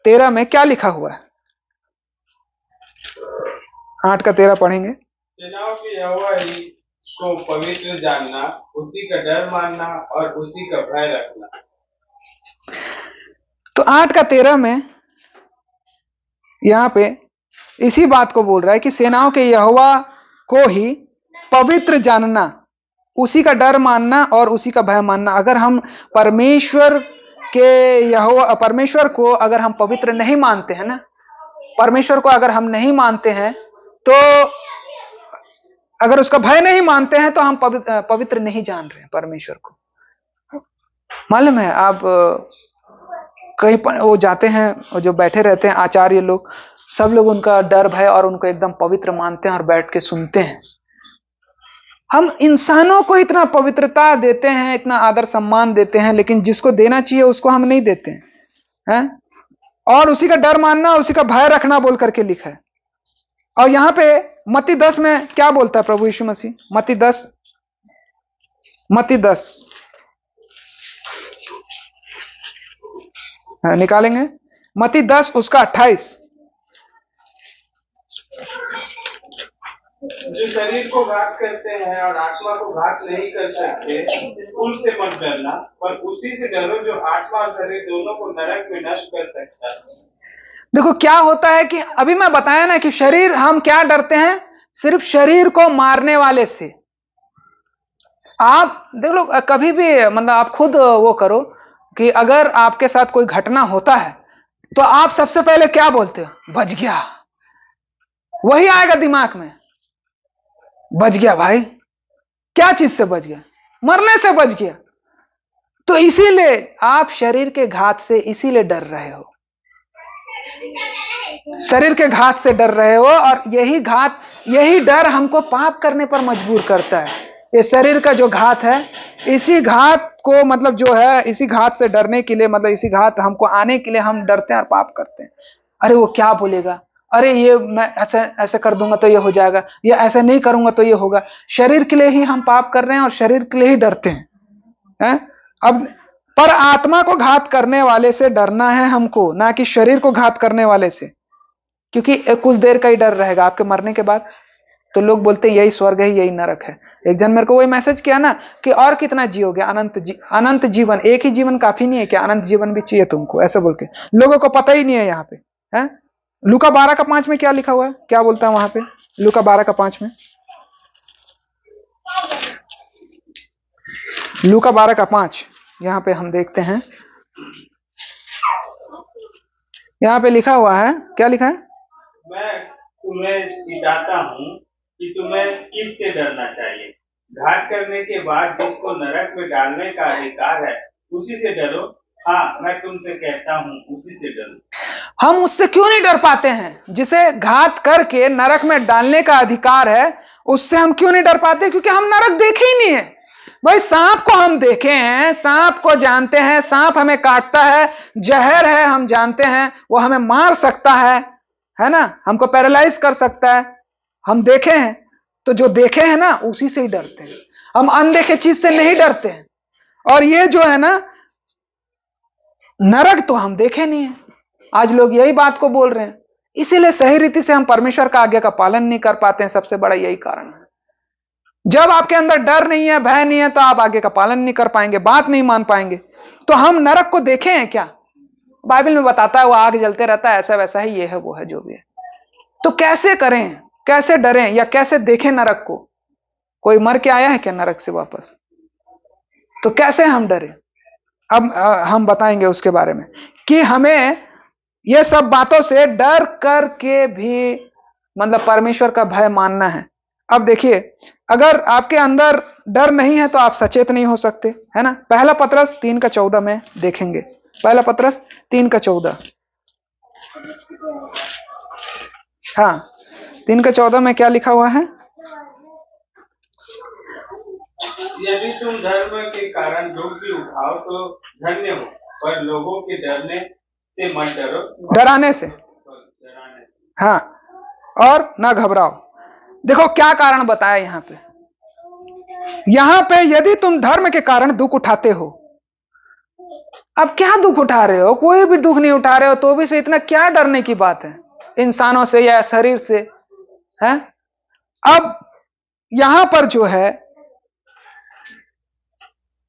13 में क्या लिखा हुआ है, 8 का 13 पढ़ेंगे। सेनाओं की यहोवा ही को पवित्र जानना, उसी का डर मानना और उसी का भय रखना। तो 8 का 13 में यहां पे इसी बात को बोल रहा है कि सेनाओं के यहोवा को ही पवित्र जानना, उसी का डर मानना और उसी का भय मानना। अगर हम परमेश्वर के यहोवा, परमेश्वर को अगर हम पवित्र नहीं मानते हैं ना, परमेश्वर को अगर हम नहीं मानते हैं, तो अगर उसका भय नहीं मानते हैं तो हम पवित्र नहीं जान रहे हैं परमेश्वर को। मालूम है आप कहीं वो जाते हैं, और जो बैठे रहते हैं आचार्य लोग, सब लोग उनका डर भय और उनको एकदम पवित्र मानते हैं और बैठ के सुनते हैं। हम इंसानों को इतना पवित्रता देते हैं, इतना आदर सम्मान देते हैं, लेकिन जिसको देना चाहिए उसको हम नहीं देते हैं। और उसी का डर मानना, उसी का भय रखना बोल करके लिखा है। और यहां पे मत्ती 10 में क्या बोलता है प्रभु यीशु मसीह, मत्ती 10 निकालेंगे, मत्ती 10 उसका 28। जो शरीर को घात करते हैं और आत्मा को घात नहीं कर सकते, उनसे मत डरना, पर उसी से डरो जो आत्मा और शरीर दोनों को नरक में नष्ट कर सकता है। देखो क्या होता है कि अभी मैं बताया ना कि शरीर, हम क्या डरते हैं, सिर्फ शरीर को मारने वाले से। आप देख लो कभी भी, मतलब आप खुद वो करो कि अगर आपके साथ कोई घटना होता है तो आप सबसे पहले क्या बोलते हो, बच गया, वही आएगा दिमाग में, बच गया भाई। क्या चीज से बच गया, मरने से बच गया। तो इसीलिए आप शरीर के घात से इसीलिए डर रहे हो, शरीर के घात से डर रहे हो, और यही घात, यही डर हमको पाप करने पर मजबूर करता है। ये शरीर का जो घात है, इसी घात को मतलब जो है, इसी घात से डरने के लिए, मतलब इसी घात हमको आने के लिए हम डरते हैं और पाप करते हैं। अरे वो क्या बोलेगा, अरे ये मैं ऐसे ऐसे कर दूंगा तो ये हो जाएगा, या ऐसे नहीं करूंगा तो ये होगा। शरीर के लिए ही हम पाप कर रहे हैं और शरीर के लिए ही डरते हैं। अब पर आत्मा को घात करने वाले से डरना है हमको, ना कि शरीर को घात करने वाले से, क्योंकि कुछ देर का ही डर रहेगा आपके मरने के बाद। तो लोग बोलते हैं यही स्वर्ग है, यही नरक है। एक जन मेरे को वही मैसेज किया ना कि और कितना जियोगे, अनंत जीवन, एक ही जीवन काफी नहीं है क्या, अनंत जीवन भी चाहिए तुमको, ऐसा बोल के। लोगों को पता ही नहीं है यहाँ पे। है लूका 12:5 में क्या लिखा हुआ है, क्या बोलता है वहां पे? लूका 12:5 में, लूका 12:5 यहाँ पे हम देखते हैं। यहाँ पे लिखा हुआ है, क्या लिखा है? मैं तुम्हें चिताता हूँ कि तुम्हें किससे डरना चाहिए। घात करने के बाद जिसको नरक में डालने का अधिकार है, उसी से डरो। हाँ, मैं तुमसे कहता हूँ, उसी से डरो। हम उससे क्यों नहीं डर पाते हैं? जिसे घात करके नरक में डालने का अधिकार है, उससे हम क्यों नहीं डर पाते? क्योंकि हम नरक देखे ही नहीं है। भाई सांप को हम देखे हैं, सांप को जानते हैं, सांप हमें काटता है, जहर है हम जानते हैं, वो हमें मार सकता है ना, हमको पैरालाइज कर सकता है, हम देखे हैं। तो जो देखे हैं ना, उसी से ही डरते हैं, हम अनदेखे चीज से नहीं डरते हैं। और ये जो है ना, नरक तो हम देखे नहीं है। आज लोग यही बात को बोल रहे हैं, इसीलिए सही रीति से हम परमेश्वर का आज्ञा का पालन नहीं कर पाते हैं। सबसे बड़ा यही कारण है। जब आपके अंदर डर नहीं है, भय नहीं है, तो आप आज्ञा का पालन नहीं कर पाएंगे, बात नहीं मान पाएंगे। तो हम नरक को देखे हैं क्या? बाइबल में बताता है वो आग जलते रहता है, ऐसा वैसा ही, ये है वो है जो भी है। तो कैसे करें, कैसे डरें, या कैसे देखें नरक को? कोई मर के आया है क्या नरक से वापस? तो कैसे हम डरें? अब हम बताएंगे उसके बारे में कि हमें ये सब बातों से डर करके भी मतलब परमेश्वर का भय मानना है। अब देखिए, अगर आपके अंदर डर नहीं है तो आप सचेत नहीं हो सकते, है ना। पहला पतरस 3:14 में देखेंगे। पहला पतरस 3:14, हाँ 3:14 में क्या लिखा हुआ है? यदि तुम धर्म के कारण दुख भी उठाओ तो धन्य हो, पर लोगों के डरने से मत डरो, डराने से, हाँ, और ना घबराओ। देखो क्या कारण बताया यहाँ पे। यहाँ पे यदि तुम धर्म के कारण दुख उठाते हो, अब क्या दुख उठा रहे हो? कोई भी दुख नहीं उठा रहे हो, तो भी से इतना क्या डरने की बात है इंसानों से या शरीर से, है? अब यहां पर जो है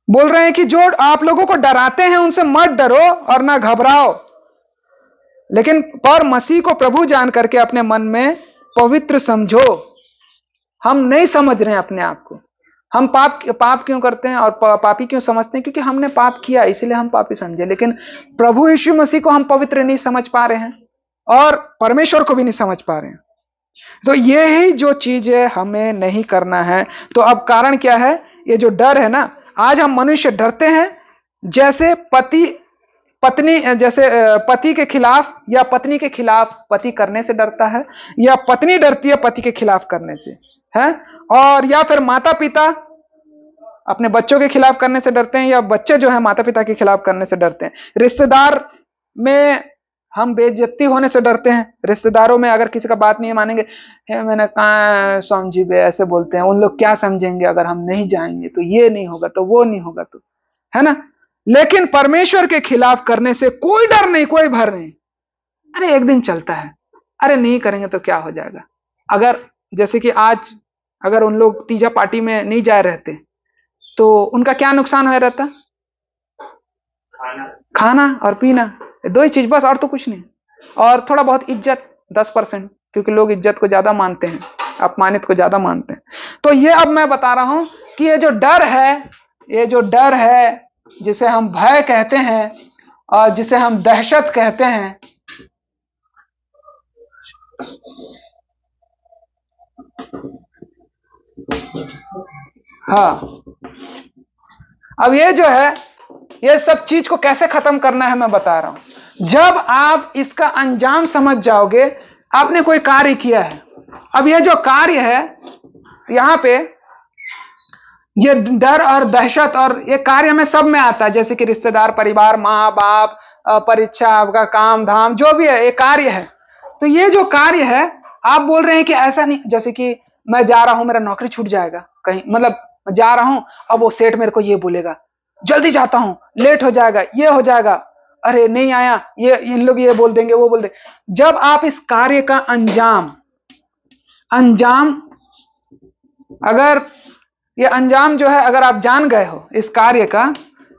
बोल रहे हैं कि जो आप लोगों को डराते हैं उनसे मत डरो और ना घबराओ, लेकिन पर मसीह को प्रभु जान करके अपने मन में पवित्र समझो। हम नहीं समझ रहे हैं अपने आप को। हम पाप क्यों करते हैं और पापी क्यों समझते हैं? क्योंकि हमने पाप किया, इसलिए हम पापी समझे। लेकिन प्रभु यीशु मसीह को हम पवित्र नहीं समझ पा रहे हैं और परमेश्वर को भी नहीं समझ पा रहे हैं। तो ये ही जो चीज है हमें नहीं करना है। तो अब कारण क्या है? ये जो डर है ना, आज हम मनुष्य डरते हैं जैसे पति के खिलाफ या पत्नी के खिलाफ पति करने से डरता है, या पत्नी डरती है पति के खिलाफ करने से, है? और या फिर माता पिता अपने बच्चों के खिलाफ करने से डरते हैं, या बच्चे जो है माता पिता के खिलाफ करने से डरते हैं। रिश्तेदार में हम बेइज्जती होने से डरते हैं। रिश्तेदारों में अगर किसी का बात नहीं मानेंगे, मैंने कहा समझी बे, ऐसे बोलते हैं। उन लोग क्या समझेंगे अगर हम नहीं जाएंगे, तो ये नहीं होगा तो वो नहीं होगा, तो है ना। लेकिन परमेश्वर के खिलाफ करने से कोई डर नहीं, कोई भर नहीं। अरे एक दिन चलता है, अरे नहीं करेंगे तो क्या हो जाएगा। अगर जैसे कि आज अगर उन लोग तीजा पार्टी में नहीं जा रहते तो उनका क्या नुकसान हो रहता? खाना और पीना, दो ही चीज बस, और तो कुछ नहीं। और थोड़ा बहुत इज्जत 10%, क्योंकि लोग इज्जत को ज्यादा मानते हैं, अपमानित को ज्यादा मानते हैं। तो ये अब मैं बता रहा हूं कि ये जो डर है जिसे हम भय कहते हैं और जिसे हम दहशत कहते हैं, हाँ, अब ये जो है, ये सब चीज को कैसे खत्म करना है मैं बता रहा हूं। जब आप इसका अंजाम समझ जाओगे, आपने कोई कार्य किया है। अब ये जो कार्य है, यहां पे ये डर और दहशत और ये कार्य में सब में आता है, जैसे कि रिश्तेदार, परिवार, माँ बाप, परीक्षा, आपका काम धाम जो भी है, ये कार्य है। तो ये जो कार्य है, आप बोल रहे हैं कि ऐसा नहीं, जैसे कि मैं जा रहा हूं, मेरा नौकरी छूट जाएगा कहीं, मतलब जा रहा हूं, अब वो सेठ मेरे को ये बोलेगा, जल्दी जाता हूं, लेट हो जाएगा, ये हो जाएगा, अरे नहीं आया, ये इन लोग ये बोल देंगे, वो बोल देंगे। जब आप इस कार्य का अंजाम अंजाम अगर ये अंजाम जो है, अगर आप जान गए हो इस कार्य का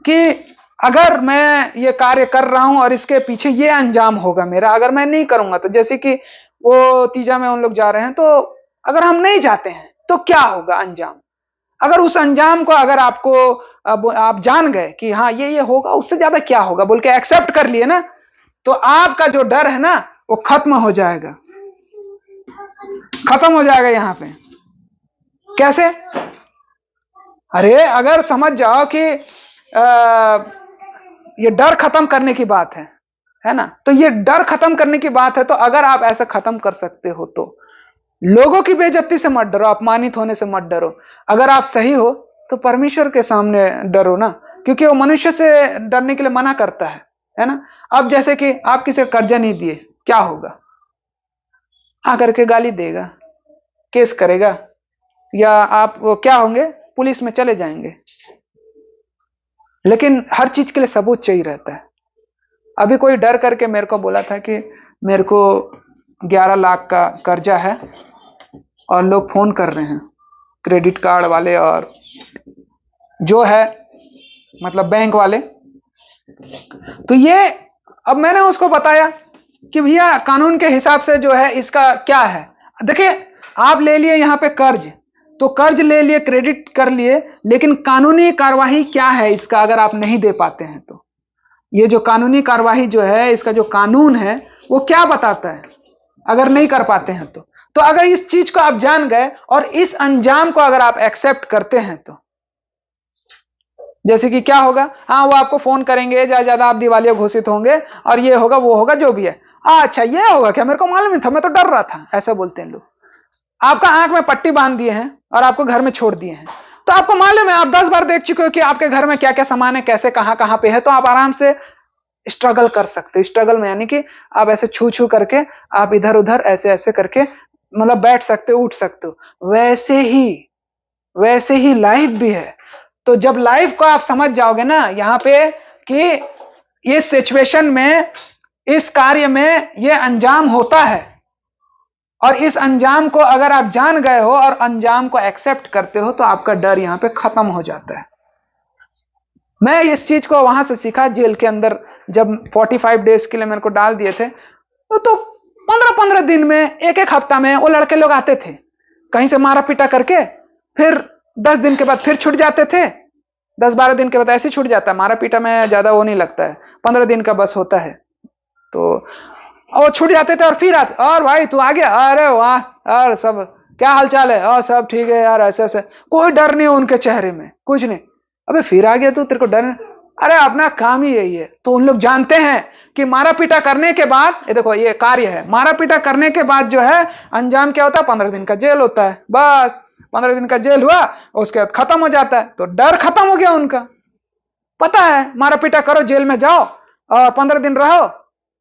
कि अगर मैं ये कार्य कर रहा हूं और इसके पीछे ये अंजाम होगा मेरा, अगर मैं नहीं करूंगा तो, जैसे कि वो तीजा में उन लोग जा रहे हैं, तो अगर हम नहीं जाते हैं तो क्या होगा अंजाम, अगर उस अंजाम को अगर आपको आप जान गए कि हाँ ये होगा, उससे ज्यादा क्या होगा बोल के एक्सेप्ट कर लिए ना, तो आपका जो डर है ना वो खत्म हो जाएगा, खत्म हो जाएगा यहां पे। कैसे? अरे अगर समझ जाओ कि ये डर खत्म करने की बात है ना, तो ये डर खत्म करने की बात है, तो अगर आप ऐसा खत्म कर सकते हो तो लोगों की बेइज्जती से मत डरो, अपमानित होने से मत डरो। अगर आप सही हो तो परमेश्वर के सामने डरो ना, क्योंकि वो मनुष्य से डरने के लिए मना करता है ना। अब जैसे कि आप किसी को कर्जा नहीं दिए, क्या होगा? आकर के गाली देगा, केस करेगा, या आप वो क्या होंगे, पुलिस में चले जाएंगे। लेकिन हर चीज के लिए सबूत चाहिए रहता है। अभी कोई डर करके मेरे को बोला था कि मेरे को 11 लाख का कर्जा है और लोग फोन कर रहे हैं, क्रेडिट कार्ड वाले और जो है मतलब बैंक वाले। तो ये अब मैंने उसको बताया कि भैया कानून के हिसाब से जो है इसका क्या है। देखिए आप ले लिए यहाँ पे कर्ज, तो कर्ज ले लिए, क्रेडिट कर लिए, लेकिन कानूनी कार्यवाही क्या है इसका अगर आप नहीं दे पाते हैं तो? ये जो कानूनी कार्यवाही जो है, इसका जो कानून है वो क्या बताता है अगर नहीं कर पाते हैं तो अगर इस चीज को आप जान गए और इस अंजाम को अगर आप एक्सेप्ट करते हैं तो जैसे कि क्या होगा, हाँ वो आपको फोन करेंगे, ज्यादा आप दिवालिया घोषित होंगे और ये होगा वो होगा जो भी है। अच्छा ये होगा क्या, मेरे को मालूम नहीं था, मैं तो डर रहा था, ऐसा बोलते हैं लोग। आपका आंख में पट्टी बांध दिए हैं और आपको घर में छोड़ दिए हैं, तो आपको मालूम है, आप 10 बार देख चुके हो कि आपके घर में क्या क्या सामान है, कैसे कहां कहां पे है, तो आप आराम से स्ट्रगल कर सकते हो। स्ट्रगल में यानी कि आप ऐसे छू छू करके आप इधर उधर ऐसे ऐसे करके मतलब बैठ सकते हो, उठ सकते हो। वैसे ही लाइफ भी है। तो जब लाइफ को आप समझ जाओगे ना यहाँ पे कि इस सिचुएशन में, इस कार्य में ये अंजाम होता है, और इस अंजाम को अगर आप जान गए हो और अंजाम को एक्सेप्ट करते हो तो आपका डर यहाँ पे खत्म हो जाता है। मैं इस चीज को वहां से सीखा जेल के अंदर, जब 45 डेज के लिए मेरे को डाल दिए थे, तो 15-15 दिन में, एक हफ्ता में वो लड़के लोग आते थे कहीं से मारा पीटा करके, फिर 10 दिन के बाद फिर छूट जाते थे, 10-12 दिन के बाद ऐसे छूट जाता है। मारा पीटा में ज्यादा वो नहीं लगता है, 15 दिन का बस होता है, तो वो छूट जाते थे और फिर आते, और भाई तू आ गया, अरे वाह, और सब क्या हाल चाल है, और सब ठीक है यार, ऐसे ऐसे, कोई डर नहीं उनके चेहरे में, कुछ नहीं। अबे फिर आ गया तू, तेरे को डर? अरे अपना काम ही यही है। तो उन लोग जानते हैं कि मारा पीटा करने के बाद, ये देखो ये कार्य है, मारा पीटा करने के बाद जो है अंजाम क्या होता है, 15 दिन का जेल होता है। बस 15 दिन का जेल हुआ, उसके बाद खत्म हो जाता है। तो डर खत्म हो गया उनका, पता है मारा पीटा करो, जेल में जाओ और 15 दिन रहो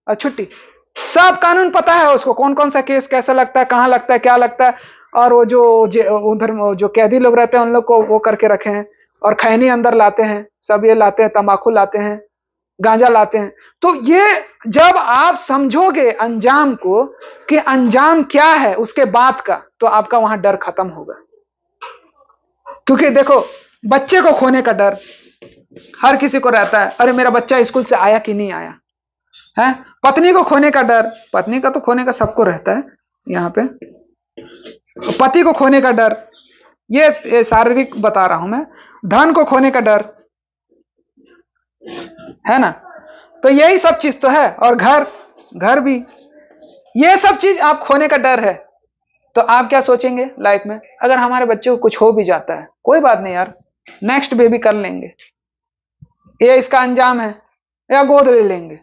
और छुट्टी। सब कानून पता है उसको, कौन कौन सा केस कैसा लगता है, कहां लगता है, क्या लगता है। और वो जो उधर जो कैदी लोग रहते हैं उन लोग को वो करके रखे हैं, और खैनी अंदर लाते हैं, सब ये लाते हैं, तंबाकू लाते हैं, गांजा लाते हैं। तो ये जब आप समझोगे अंजाम को कि अंजाम क्या है उसके बाद का, तो आपका वहां डर खत्म होगा। क्योंकि देखो बच्चे को खोने का डर हर किसी को रहता है, अरे मेरा बच्चा स्कूल से आया कि नहीं आया है। पत्नी को खोने का डर, पत्नी का तो खोने का सबको रहता है यहाँ पे, पति को खोने का डर, ये शारीरिक बता रहा हूं मैं। धन को खोने का डर है ना, तो यही सब चीज तो है। और घर भी, ये सब चीज आप खोने का डर है। तो आप क्या सोचेंगे लाइफ में, अगर हमारे बच्चे को कुछ हो भी जाता है, कोई बात नहीं यार, नेक्स्ट बेबी कर लेंगे, ये इसका अंजाम है, या गोद ले लेंगे।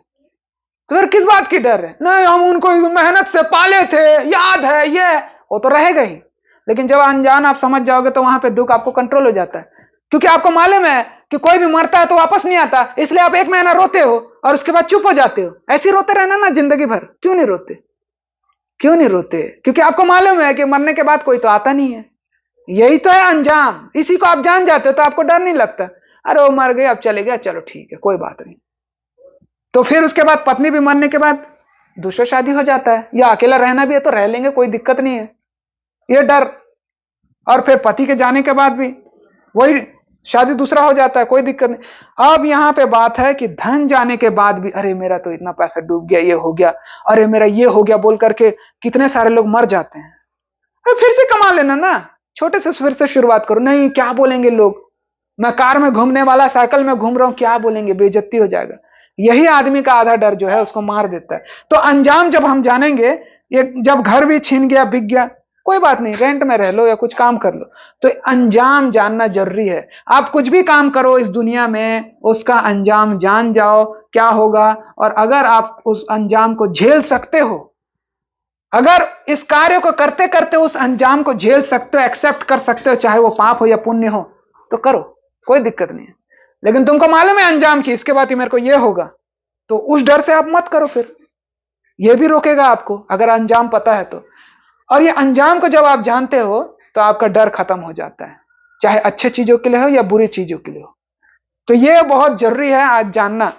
तो फिर किस बात की डर है? नहीं हम उनको मेहनत से पाले थे, याद है, ये वो तो रहेगा ही। लेकिन जब अनजान आप समझ जाओगे तो वहां पे दुख आपको कंट्रोल हो जाता है। क्योंकि आपको मालूम है कि कोई भी मरता है तो वापस नहीं आता, इसलिए आप 1 महीना रोते हो और उसके बाद चुप हो जाते हो। ऐसे ही रोते रहना ना जिंदगी भर। क्यों नहीं रोते? क्यों नहीं रोते? क्योंकि आपको मालूम है कि मरने के बाद कोई तो आता नहीं है। यही तो है अंजाम। इसी को आप जान जाते हो तो आपको डर नहीं लगता। अरे वो मर गए, अब चले गया, चलो ठीक है, कोई बात नहीं। तो फिर उसके बाद पत्नी भी मरने के बाद दूसरा शादी हो जाता है, या अकेला रहना भी है तो रह लेंगे, कोई दिक्कत नहीं है, ये डर। और फिर पति के जाने के बाद भी वही शादी दूसरा हो जाता है, कोई दिक्कत नहीं। अब यहां पे बात है कि धन जाने के बाद भी, अरे मेरा तो इतना पैसा डूब गया, ये हो गया, अरे मेरा ये हो गया बोल करके कितने सारे लोग मर जाते हैं। अरे फिर से कमा लेना ना, छोटे से फिर से शुरुआत करो। नहीं, क्या बोलेंगे लोग, मैं कार में घूमने वाला साइकिल में घूम रहा हूं, क्या बोलेंगे, बेइज्जती हो जाएगा। यही आदमी का आधा डर जो है उसको मार देता है। तो अंजाम जब हम जानेंगे, ये जब घर भी छीन गया, बिक गया, कोई बात नहीं, रेंट में रह लो या कुछ काम कर लो। तो अंजाम जानना जरूरी है। आप कुछ भी काम करो इस दुनिया में, उसका अंजाम जान जाओ क्या होगा। और अगर आप उस अंजाम को झेल सकते हो, अगर इस कार्य को करते करते उस अंजाम को झेल सकते हो, एक्सेप्ट कर सकते हो, चाहे वो पाप हो या पुण्य हो, तो करो, कोई दिक्कत नहीं है। लेकिन तुमको मालूम है अंजाम की, इसके बाद ही मेरे को ये होगा, तो उस डर से आप मत करो। फिर ये भी रोकेगा आपको अगर अंजाम पता है तो। और ये अंजाम को जब आप जानते हो तो आपका डर खत्म हो जाता है, चाहे अच्छे चीजों के लिए हो या बुरी चीजों के लिए हो। तो ये बहुत जरूरी है आज जानना,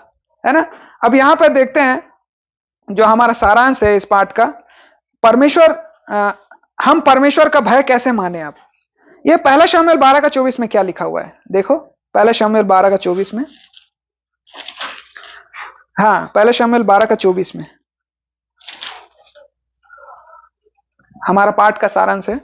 है ना। अब यहां पर देखते हैं जो हमारा सारांश है इस पाठ का, परमेश्वर, हम परमेश्वर का भय कैसे माने। आप ये पहला शमूएल 12:24 में क्या लिखा हुआ है देखो, पहला शमूएल 12:24 में, हाँ पहला शमूएल 12:24 में हमारा पाठ का सारांश है।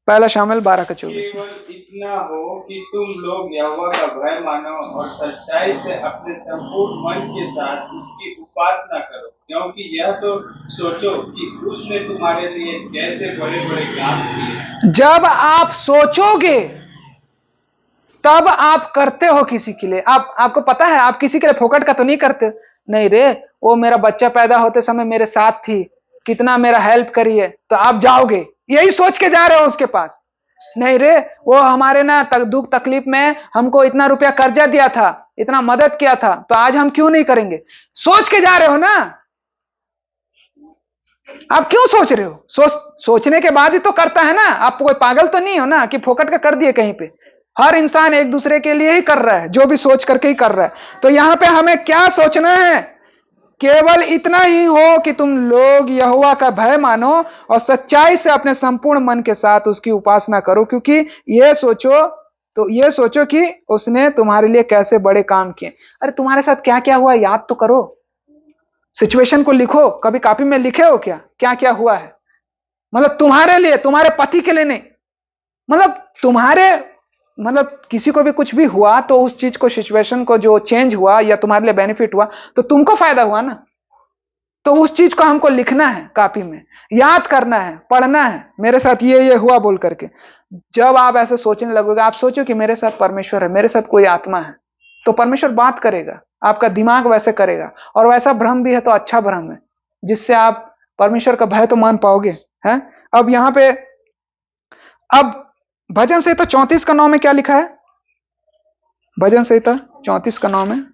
पहला शमूएल 12:24। केवल इतना हो कि तुम लोग यहोवा का भय मानो और सच्चाई से अपने संपूर्ण मन के साथ उसकी उपासना करो, क्योंकि यह तो सोचो कि उसने तुम्हारे लिए कैसे बड़े बड़े काम किए। जब आप सोचोगे तब आप करते हो किसी के लिए। आपको पता है आप किसी के लिए फोकट का तो नहीं करते। नहीं रे, वो मेरा बच्चा पैदा होते समय मेरे साथ थी, कितना मेरा हेल्प करी है, तो आप जाओगे यही सोच के जा रहे हो उसके पास। नहीं रे, वो हमारे ना दुख तकलीफ में हमको इतना रुपया कर्जा दिया था, इतना मदद किया था, तो आज हम क्यों नहीं करेंगे, सोच के जा रहे हो ना। आप क्यों सोच रहे हो? सोचने के बाद ही तो करता है ना। आप कोई पागल तो नहीं हो ना कि फोकट का कर दिए कहीं पे। हर इंसान एक दूसरे के लिए ही कर रहा है, जो भी सोच करके ही कर रहा है। तो यहां पे हमें क्या सोचना है, केवल इतना ही हो कि तुम लोग यहोवा का भय मानो और सच्चाई से अपने संपूर्ण मन के साथ उसकी उपासना करो, क्योंकि ये सोचो कि उसने तुम्हारे लिए कैसे बड़े काम किए। अरे तुम्हारे साथ क्या क्या हुआ याद तो करो, सिचुएशन को लिखो, कभी कॉपी में लिखे हो क्या क्या क्या हुआ है। मतलब तुम्हारे लिए, तुम्हारे पति के लिए नहीं, मतलब किसी को भी कुछ भी हुआ तो उस चीज को, सिचुएशन को जो चेंज हुआ या तुम्हारे लिए बेनिफिट हुआ तो तुमको फायदा हुआ ना। तो उस चीज को हमको लिखना है, कॉपी में याद करना है, पढ़ना है, मेरे साथ ये हुआ बोल करके। जब आप ऐसे सोचने लगोगे, आप सोचो कि मेरे साथ परमेश्वर है, मेरे साथ कोई आत्मा है, तो परमेश्वर बात करेगा, आपका दिमाग वैसे करेगा। और वैसा भ्रम भी है तो अच्छा भ्रम है, जिससे आप परमेश्वर का भय तो मान पाओगे। है अब यहां पे, अब भजन संहिता 34:9 में क्या लिखा है? भजन संहिता 34:9 में,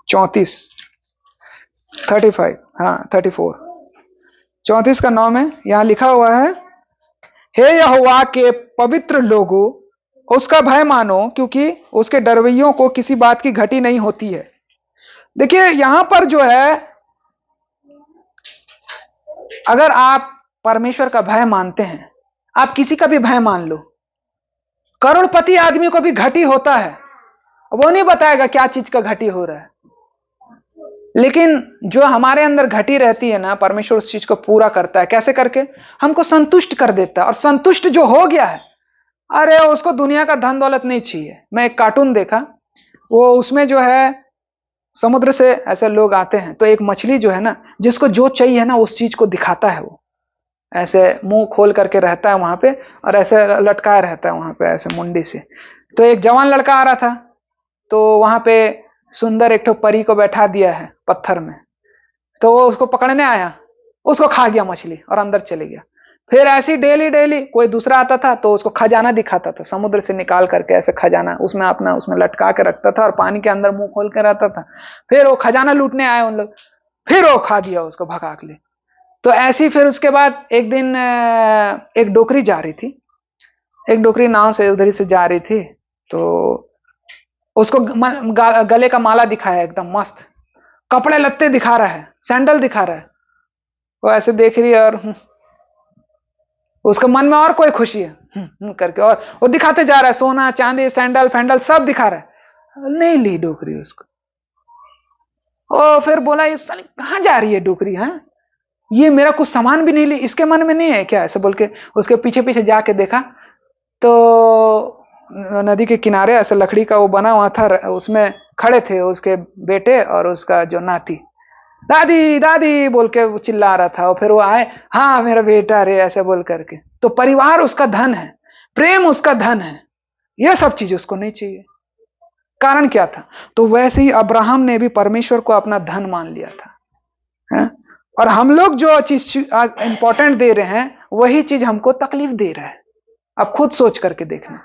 34, हाँ 34, 34:9 में यहां लिखा हुआ है, हे यहोवा के पवित्र लोगों, उसका भय मानो, क्योंकि उसके डरवैयों को किसी बात की घटी नहीं होती है। देखिए यहां पर जो है, अगर आप परमेश्वर का भय मानते हैं, आप किसी का भी भय मान लो, करोड़पति आदमी को भी घटी होता है, वो नहीं बताएगा क्या चीज का घटी हो रहा है। लेकिन जो हमारे अंदर घटी रहती है ना, परमेश्वर उस चीज को पूरा करता है। कैसे करके? हमको संतुष्ट कर देता है। और संतुष्ट जो हो गया है, अरे उसको दुनिया का धन दौलत नहीं चाहिए। मैं एक कार्टून देखा, वो उसमें जो है समुद्र से ऐसे लोग आते हैं, तो एक मछली जो है ना, जिसको जो चाहिए ना उस चीज को दिखाता है। वो ऐसे मुंह खोल करके रहता है वहां पे और ऐसे लटकाया रहता है वहां पे ऐसे मुंडी से। तो एक जवान लड़का आ रहा था, तो वहां पे सुंदर एक ठो परी को बैठा दिया है पत्थर में, तो वो उसको पकड़ने आया। उसको खा गया मछली और अंदर चले गया। फिर ऐसी डेली डेली कोई दूसरा आता था तो उसको खजाना दिखाता था, समुद्र से निकाल करके ऐसे खजाना उसमें अपना उसमें लटका के रखता था और पानी के अंदर मुंह खोल के रहता था। फिर वो खजाना लूटने आए उन लोग, फिर वो खा दिया उसको भगा के ले। तो ऐसी फिर उसके बाद एक दिन एक डोकरी जा रही थी, एक डोकरी नाव से उधर से जा रही थी, तो उसको गले का माला दिखाया एकदम मस्त, कपड़े लत्ते दिखा रहा है, सैंडल दिखा रहा है। वो ऐसे देख रही है और उसके मन में और कोई खुशी है करके, और वो दिखाते जा रहा है, सोना चांदी सैंडल फैंडल सब दिखा रहा है। नहीं ली डोकरी उसको। और फिर बोला ये साली कहाँ जा रही है डोकरी, हाँ ये मेरा कुछ सामान भी नहीं ली, इसके मन में नहीं है क्या, ऐसे बोल के उसके पीछे पीछे जाके देखा तो नदी के किनारे ऐसे लकड़ी का वो बना हुआ था, उसमें खड़े थे उसके बेटे और उसका जो नाती। दादी दादी बोल के वो चिल्ला रहा था, और फिर वो आए, हाँ मेरा बेटा रे ऐसे बोल करके। तो परिवार उसका धन है, प्रेम उसका धन है, ये सब चीज उसको नहीं चाहिए। कारण क्या था? तो वैसे ही अब्राहम ने भी परमेश्वर को अपना धन मान लिया था, है? और हम लोग जो चीज इंपॉर्टेंट दे रहे हैं वही चीज हमको तकलीफ दे रहा है। आप खुद सोच करके देखना,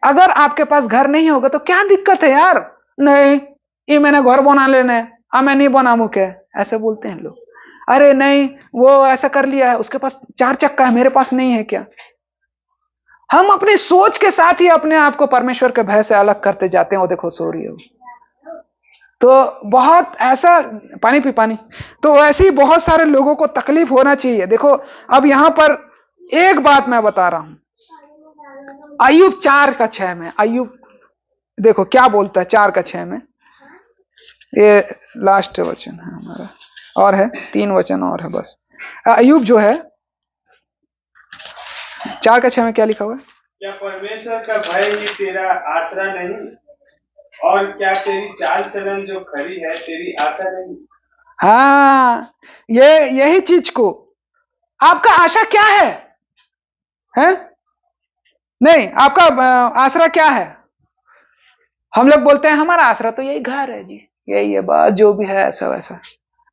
अगर आपके पास घर नहीं होगा तो क्या दिक्कत है यार, नहीं ये मैंने घर बना लेने, मैं नहीं बनाऊं क्या, ऐसे बोलते हैं लोग। अरे नहीं वो ऐसा कर लिया है, उसके पास 4 चक्का है, मेरे पास नहीं है क्या। हम अपनी सोच के साथ ही अपने आप को परमेश्वर के भय से अलग करते जाते हैं। वो देखो सो रही है। तो बहुत ऐसा, पानी पी पानी। तो ऐसे ही बहुत सारे लोगों को तकलीफ होना चाहिए। देखो अब यहां पर एक बात मैं बता रहा हूं, अय्यूब 4:6 में, अय्यूब देखो क्या बोलता है 4:6 में, ये लास्ट वचन है हमारा, और है 3 वचन और है बस। अय्यूब जो है 4:6 में क्या लिखा हुआ है? क्या परमेश्वर का भय ही तेरा आसरा नहीं, और क्या तेरी चाल चलन जो खरी है तेरी आशा नहीं। हाँ, ये यही चीज को, आपका आशा क्या है? नहीं, आपका आसरा क्या है? हम लोग बोलते हैं हमारा आसरा तो यही घर है जी, यही है बस, जो भी है ऐसा वैसा।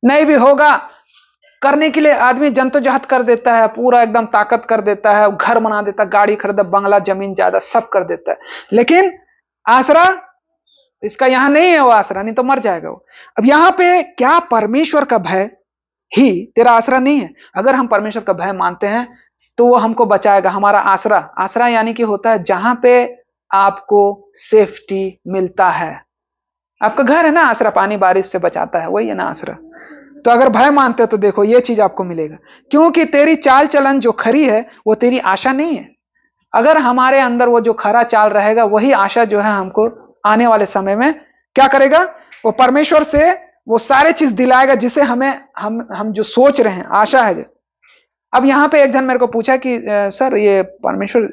नहीं भी होगा करने के लिए आदमी जद्दोजहद कर देता है, पूरा एकदम ताकत कर देता है, घर बना देता है, गाड़ी खरीदा, बंगला जमीन ज्यादा सब कर देता है, लेकिन आसरा इसका यहां नहीं है, वो आसरा नहीं तो मर जाएगा वो। अब यहां पे क्या परमेश्वर का भय ही तेरा आसरा नहीं है? अगर हम परमेश्वर का भय मानते हैं तो वो हमको बचाएगा, हमारा आसरा। आसरा यानी कि होता है जहां पे आपको सेफ्टी मिलता है। आपका घर है ना आसरा, पानी बारिश से बचाता है, वही है ना आसरा। तो अगर भय मानते हो तो देखो ये चीज आपको मिलेगा, क्योंकि तेरी चाल चलन जो खरी है वो तेरी आशा नहीं है। अगर हमारे अंदर वो जो खरा चाल रहेगा, वही आशा जो है हमको आने वाले समय में क्या करेगा, वो परमेश्वर से वो सारे चीज दिलाएगा जिसे हमें हम जो सोच रहे हैं, आशा है। अब यहाँ पे एक जन मेरे को पूछा कि सर ये परमेश्वर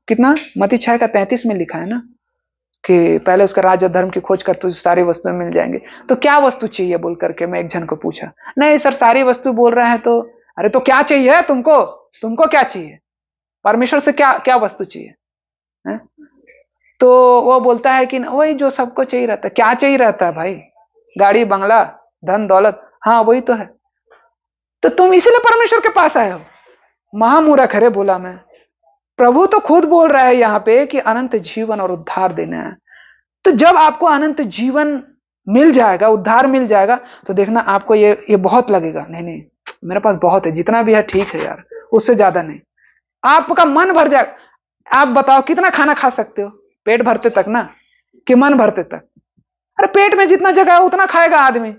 कितना मत्ती 6:33 में लिखा है ना कि पहले उसका राज्य और धर्म की खोज कर तो सारी वस्तुएं मिल जाएंगे, तो क्या वस्तु चाहिए बोल करके मैं एक जन को पूछा। नहीं सर सारी वस्तु बोल रहा है, तो अरे तो क्या चाहिए तुमको, तुमको क्या चाहिए, परमेश्वर से क्या क्या वस्तु चाहिए है? तो वो बोलता है कि वही जो सबको चाहिए रहता है। क्या चाहिए रहता है भाई? गाड़ी बंगला धन दौलत, हाँ वही तो है। तो तुम इसीलिए परमेश्वर के पास आए हो? महामूर्ख है रे, बोला मैं। प्रभु तो खुद बोल रहा है यहाँ पे कि अनंत जीवन और उद्धार देना है। तो जब आपको अनंत जीवन मिल जाएगा, उद्धार मिल जाएगा, तो देखना आपको ये बहुत लगेगा, नहीं नहीं मेरे पास बहुत है, जितना भी है ठीक है यार, उससे ज्यादा नहीं। आपका मन भर जाएगा। आप बताओ कितना खाना खा सकते हो? पेट भरते तक ना, कि मन भरते तक? अरे पेट में जितना जगह है उतना खाएगा आदमी।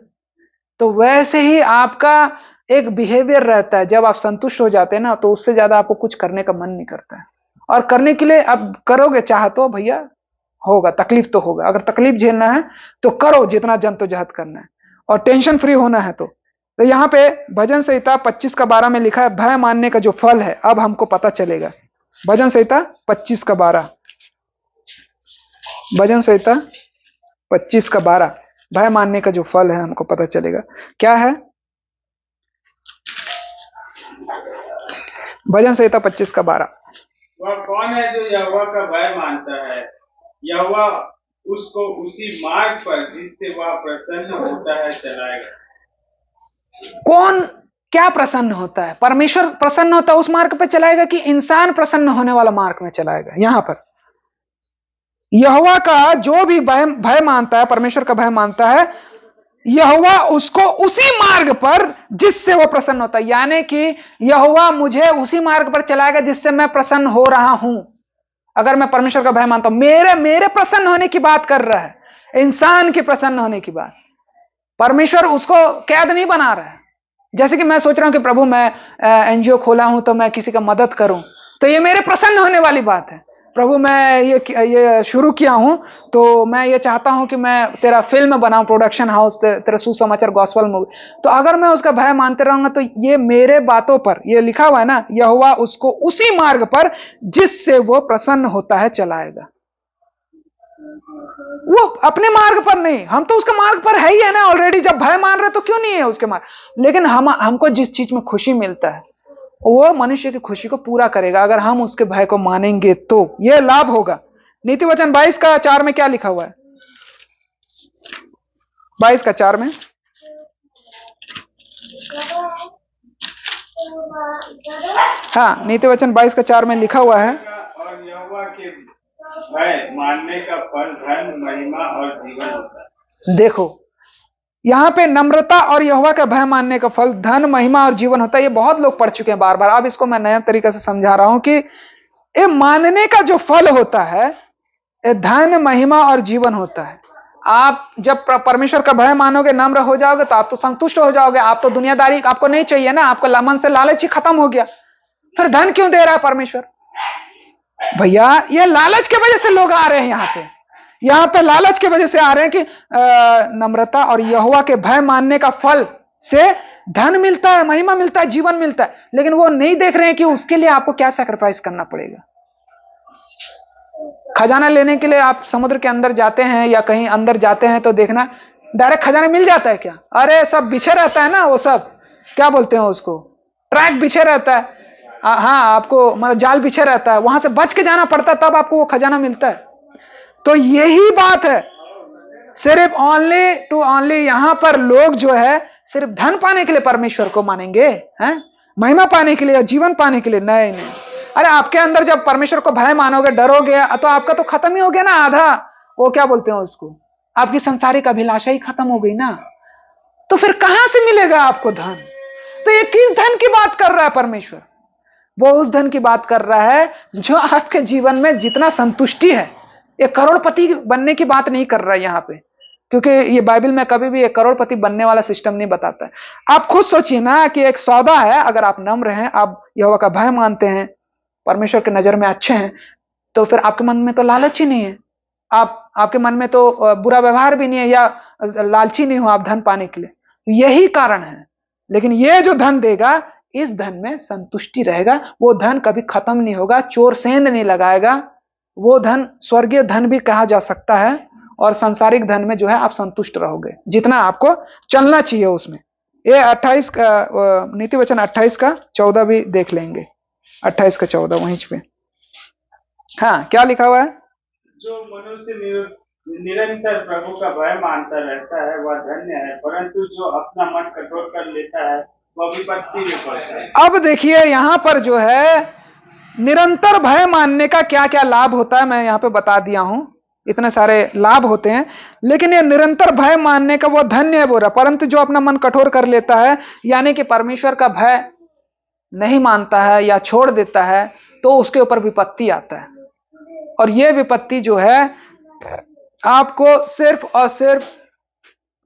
तो वैसे ही आपका एक बिहेवियर रहता है, जब आप संतुष्ट हो जाते हैं ना, तो उससे ज्यादा आपको कुछ करने का मन नहीं करता है। और करने के लिए आप करोगे चाह तो भैया होगा, तकलीफ तो होगा। अगर तकलीफ झेलना है तो करो, जितना जद्दोजहद करना है और टेंशन फ्री होना है। तो यहाँ पे भजन संहिता 25:12 में लिखा है, भय मानने का जो फल है अब हमको पता चलेगा। भजन संहिता 25:12, भजन संहिता 25:12, भय मानने का जो फल है हमको पता चलेगा क्या है। भजन संहिता 25:12, वह कौन है जो यहोवा का भय मानता है, यहोवा उसको उसी मार्ग पर जिससे वह प्रसन्न होता है चलाएगा। कौन क्या प्रसन्न होता है? परमेश्वर प्रसन्न होता है उस मार्ग पर चलाएगा कि इंसान प्रसन्न होने वाला मार्ग में चलाएगा? यहां पर यहोवा का जो भी भय भय मानता है, परमेश्वर का भय मानता है, यहोवा उसको उसी मार्ग पर जिससे वो प्रसन्न होता है, यानी कि यहोवा मुझे उसी मार्ग पर चलाएगा जिससे मैं प्रसन्न हो रहा हूं। अगर मैं परमेश्वर का भय मानता हूं, मेरे मेरे प्रसन्न होने की बात कर रहा है, इंसान के प्रसन्न होने की बात। परमेश्वर उसको कैद नहीं बना रहा है। जैसे कि मैं सोच रहा हूं कि प्रभु मैं एनजीओ खोला हूं तो मैं किसी का मदद करूं, तो ये मेरे प्रसन्न होने वाली बात है। प्रभु मैं ये शुरू किया हूं तो मैं ये चाहता हूं कि मैं तेरा फिल्म बनाऊं, प्रोडक्शन हाउस, तेरा सुसमाचार गॉस्पेल मूवी। तो अगर मैं उसका भय मानते रहूंगा तो ये मेरे बातों पर, ये लिखा हुआ है ना, यहोवा उसको उसी मार्ग पर जिससे वो प्रसन्न होता है चलाएगा। वो अपने मार्ग पर नहीं, हम तो उसका मार्ग पर है ही है ना ऑलरेडी। जब भय मान रहे तो क्यों नहीं है उसके मार्ग? लेकिन हमको जिस चीज में खुशी मिलता है वो मनुष्य की खुशी को पूरा करेगा अगर हम उसके भय को मानेंगे, तो ये लाभ होगा। नीति वचन 22 का 4 में क्या लिखा हुआ है? 22 का 4 में हाँ, नीति वचन 22 का 4 में लिखा हुआ है, और यहोवा के भय मानने का फल धन, महिमा और जीवन होता है। देखो यहां पे नम्रता और यहोवा का भय मानने का फल धन, महिमा और जीवन होता है। ये बहुत लोग पढ़ चुके हैं बार बार। अब इसको मैं नया तरीका से समझा रहा हूं कि ये मानने का जो फल होता है, ये धन, महिमा और जीवन होता है। आप जब परमेश्वर का भय मानोगे, नम्र हो जाओगे, तो आप तो संतुष्ट हो जाओगे। आप तो दुनियादारी आपको नहीं चाहिए ना, आपका मन से लालच ही खत्म हो गया। फिर धन क्यों दे रहा है परमेश्वर? भैया ये लालच की वजह से लोग आ रहे हैं यहाँ पे लालच की वजह से आ रहे हैं कि नम्रता और यहोवा के भय मानने का फल से धन मिलता है, महिमा मिलता है, जीवन मिलता है। लेकिन वो नहीं देख रहे हैं कि उसके लिए आपको क्या सैक्रिफाइस करना पड़ेगा। खजाना लेने के लिए आप समुद्र के अंदर जाते हैं या कहीं अंदर जाते हैं तो देखना डायरेक्ट खजाना मिल जाता है क्या? अरे सब बिछे रहता है ना, वो सब क्या बोलते हैं उसको, ट्रैक बिछे रहता है। हाँ, आपको मतलब जाल बिछे रहता है, वहां से बच के जाना पड़ता है, तब आपको वो खजाना मिलता है। तो यही बात है, सिर्फ ओनली टू ओनली यहां पर लोग जो है सिर्फ धन पाने के लिए परमेश्वर को मानेंगे, हैं, महिमा पाने के लिए या जीवन पाने के लिए नहीं। अरे आपके अंदर जब परमेश्वर को भय मानोगे, डरोगे, तो आपका तो खत्म ही हो गया ना आधा, वो क्या बोलते हैं उसको, आपकी संसारिक अभिलाषा ही खत्म हो गई ना। तो फिर कहां से मिलेगा आपको धन? तो ये किस धन की बात कर रहा है परमेश्वर? वो उस धन की बात कर रहा है जो आपके जीवन में जितना संतुष्टि है। ये करोड़पति बनने की बात नहीं कर रहा है यहाँ पे, क्योंकि ये बाइबल में कभी भी एक करोड़पति बनने वाला सिस्टम नहीं बताता है। आप खुद सोचिए ना कि एक सौदा है, अगर आप नम्र हैं, आप यहोवा का भय मानते हैं, परमेश्वर की नजर में अच्छे हैं, तो फिर आपके मन में तो लालच ही नहीं है, आपके मन में तो बुरा व्यवहार भी नहीं है या लालची नहीं हो आप धन पाने के लिए। यही कारण है। लेकिन ये जो धन देगा, इस धन में संतुष्टि रहेगा। वो धन कभी खत्म नहीं होगा, चोर सेंध नहीं लगाएगा। वो धन स्वर्गीय धन भी कहा जा सकता है, और सांसारिक धन में जो है आप संतुष्ट रहोगे, जितना आपको चलना चाहिए उसमें। ये 28 का नीति वचन 28 का 14 भी देख लेंगे। 28 का 14 वहीं पे हाँ क्या लिखा हुआ है? जो मनुष्य निरंतर प्रभु का भय मानता रहता है वह धन्य है, परंतु जो अपना मन कठोर कर लेता है वह विपत्ति में पड़ता है। अब देखिए यहां पर जो है निरंतर भय मानने का क्या क्या लाभ होता है, मैं यहां पे बता दिया हूं। इतने सारे लाभ होते हैं, लेकिन ये निरंतर भय मानने का वो धन्य है बोल रहा। परंतु जो अपना मन कठोर कर लेता है, यानी कि परमेश्वर का भय नहीं मानता है या छोड़ देता है, तो उसके ऊपर विपत्ति आता है। और ये विपत्ति जो है आपको सिर्फ और सिर्फ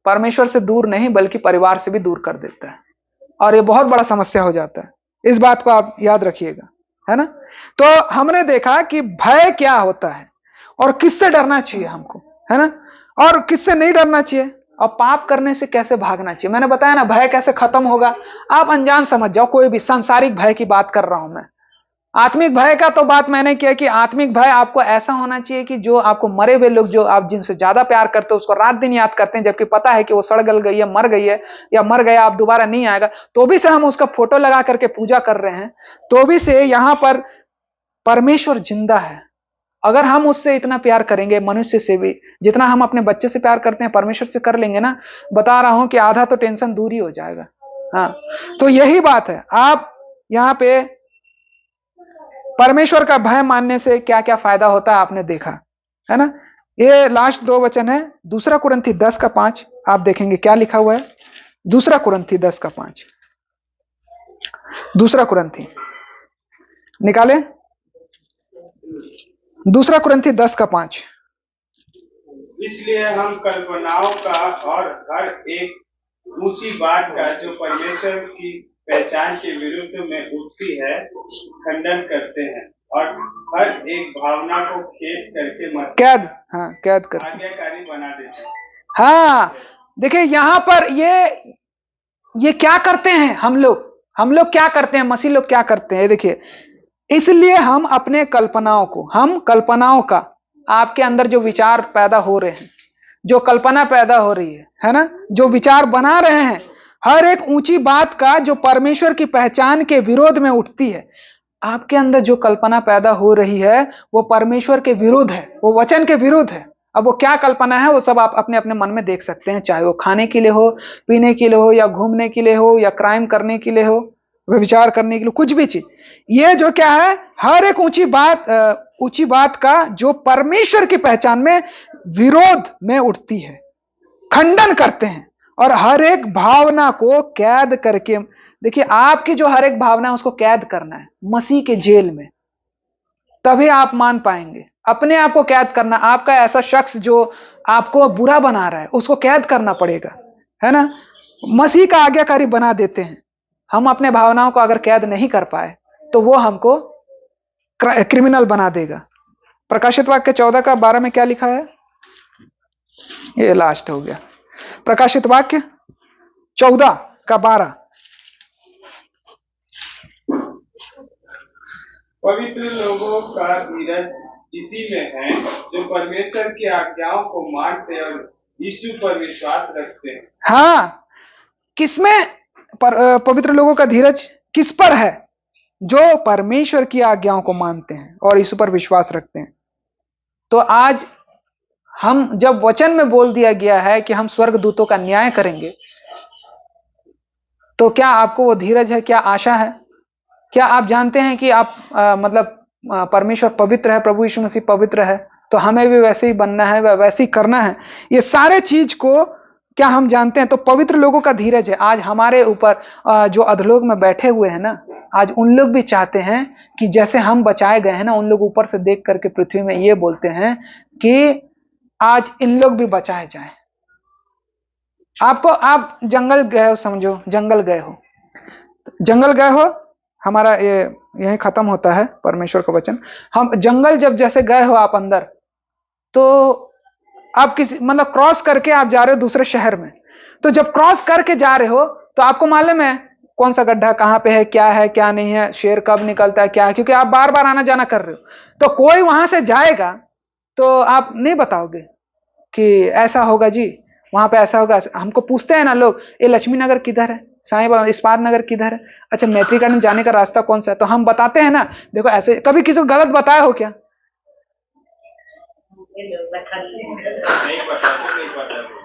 परमेश्वर से दूर नहीं बल्कि परिवार से भी दूर कर देता है, और ये बहुत बड़ा समस्या हो जाता है। इस बात को आप याद रखिएगा, है ना। तो हमने देखा कि भय क्या होता है और किससे डरना चाहिए हमको, है ना, और किससे नहीं डरना चाहिए, और पाप करने से कैसे भागना चाहिए। मैंने बताया ना भय कैसे खत्म होगा। आप अनजान समझ जाओ, कोई भी सांसारिक भय की बात कर रहा हूं मैं। आत्मिक भय का तो बात मैंने किया कि आत्मिक भय आपको ऐसा होना चाहिए कि जो आपको मरे हुए लोग, जो आप जिनसे ज्यादा प्यार करते हो, उसको रात दिन याद करते हैं, जबकि पता है कि वो सड़ गल गई है, मर गई है, या मर गया आप दोबारा नहीं आएगा, तो भी से हम उसका फोटो लगा करके पूजा कर रहे हैं, तो भी से यहां पर परमेश्वर जिंदा है। अगर हम उससे इतना प्यार करेंगे, मनुष्य से भी जितना हम अपने बच्चे से प्यार करते हैं परमेश्वर से कर लेंगे ना, बता रहा हूं कि आधा तो टेंशन दूर ही हो जाएगा। हाँ, तो यही बात है। आप यहाँ पे परमेश्वर का भय मानने से क्या क्या फायदा होता है आपने देखा, है ना। ये लास्ट 2 वचन है, 2 कुरिन्थी 10:5। आप देखेंगे क्या लिखा हुआ है, 2 कुरिन्थी 10:5। 2 कुरिन्थी निकाले, 2 कुरिन्थी 10:5। इसलिए हम कल्पनाओं का और हर एक ऊंची बात का जो परमेश्वर की पहचान के विरुद्ध में उठती है खंडन करते हैं और हर एक भावना को खेद करके कैद, हाँ कैद कर, आज्ञाकारी बना देते हैं। हाँ देखिए यहाँ पर ये क्या करते हैं हम लोग क्या करते हैं, मसीह लोग क्या करते हैं, देखिए। इसलिए हम अपने कल्पनाओं का, आपके अंदर जो विचार पैदा हो रहे हैं, जो कल्पना पैदा हो रही है ना, जो विचार बना रहे हैं, हर एक ऊंची बात का जो परमेश्वर की पहचान के विरोध में उठती है, आपके अंदर जो कल्पना पैदा हो रही है वो परमेश्वर के विरुद्ध है, वो वचन के विरुद्ध है। अब वो क्या कल्पना है वो सब आप अपने अपने मन में देख सकते हैं, चाहे वो खाने के लिए हो, पीने के लिए हो, या घूमने के लिए हो, या क्राइम करने के लिए हो, विचार करने के लिए, कुछ भी चीज। ये जो क्या है, हर एक ऊंची बात का जो परमेश्वर की पहचान में विरोध में उठती है, खंडन करते हैं, और हर एक भावना को कैद करके, देखिए आपकी जो हर एक भावना है उसको कैद करना है मसीह के जेल में, तभी आप मान पाएंगे। अपने आप को कैद करना, आपका ऐसा शख्स जो आपको बुरा बना रहा है उसको कैद करना पड़ेगा, है ना। मसीह का आज्ञाकारी बना देते हैं। हम अपने भावनाओं को अगर कैद नहीं कर पाए तो वो हमको क्रिमिनल बना देगा। प्रकाशित वाक्य 14:12 में क्या लिखा है, ये लास्ट हो गया, प्रकाशित वाक्य 14:12। पवित्र लोगों का धीरज इसी में है जो परमेश्वर की आज्ञाओं को मानते और यीशु पर विश्वास रखते हैं। हाँ, किसमें पवित्र लोगों का धीरज किस पर है, जो परमेश्वर की आज्ञाओं को मानते हैं और यीशु पर विश्वास रखते हैं। तो आज हम जब वचन में बोल दिया गया है कि हम स्वर्गदूतों का न्याय करेंगे, तो क्या आपको वो धीरज है, क्या आशा है? क्या आप जानते हैं कि आप परमेश्वर पवित्र है, प्रभु यीशु मसीह पवित्र है, तो हमें भी वैसे ही बनना है, वैसे ही करना है। ये सारे चीज को क्या हम जानते हैं? तो पवित्र लोगों का धीरज है। आज हमारे ऊपर जो अधलोक में बैठे हुए हैं ना, आज उन लोग भी चाहते हैं कि जैसे हम बचाए गए हैं ना, उन लोग ऊपर से देख करके पृथ्वी में ये बोलते हैं कि आज इन लोग भी बचाए जाए। आप जंगल गए हो, समझो जंगल गए हो, हमारा ये यही खत्म होता है परमेश्वर का वचन। हम जंगल जब जैसे गए हो आप अंदर, तो आप किसी क्रॉस करके आप जा रहे हो दूसरे शहर में, तो जब क्रॉस करके जा रहे हो तो आपको मालूम है कौन सा गड्ढा कहाँ पे है क्या नहीं है, शेर कब निकलता है क्या है, क्योंकि आप बार बार आना जाना कर रहे हो। तो कोई वहां से जाएगा तो आप नहीं बताओगे कि ऐसा होगा जी, वहां पे ऐसा होगा। हमको पूछते हैं ना लोग, ये लक्ष्मी नगर किधर है, साईं बाबा इस्पात नगर किधर है, अच्छा मैत्री गार्डन जाने का रास्ता कौन सा है, तो हम बताते हैं ना। देखो ऐसे कभी किसी को गलत बताया हो क्या?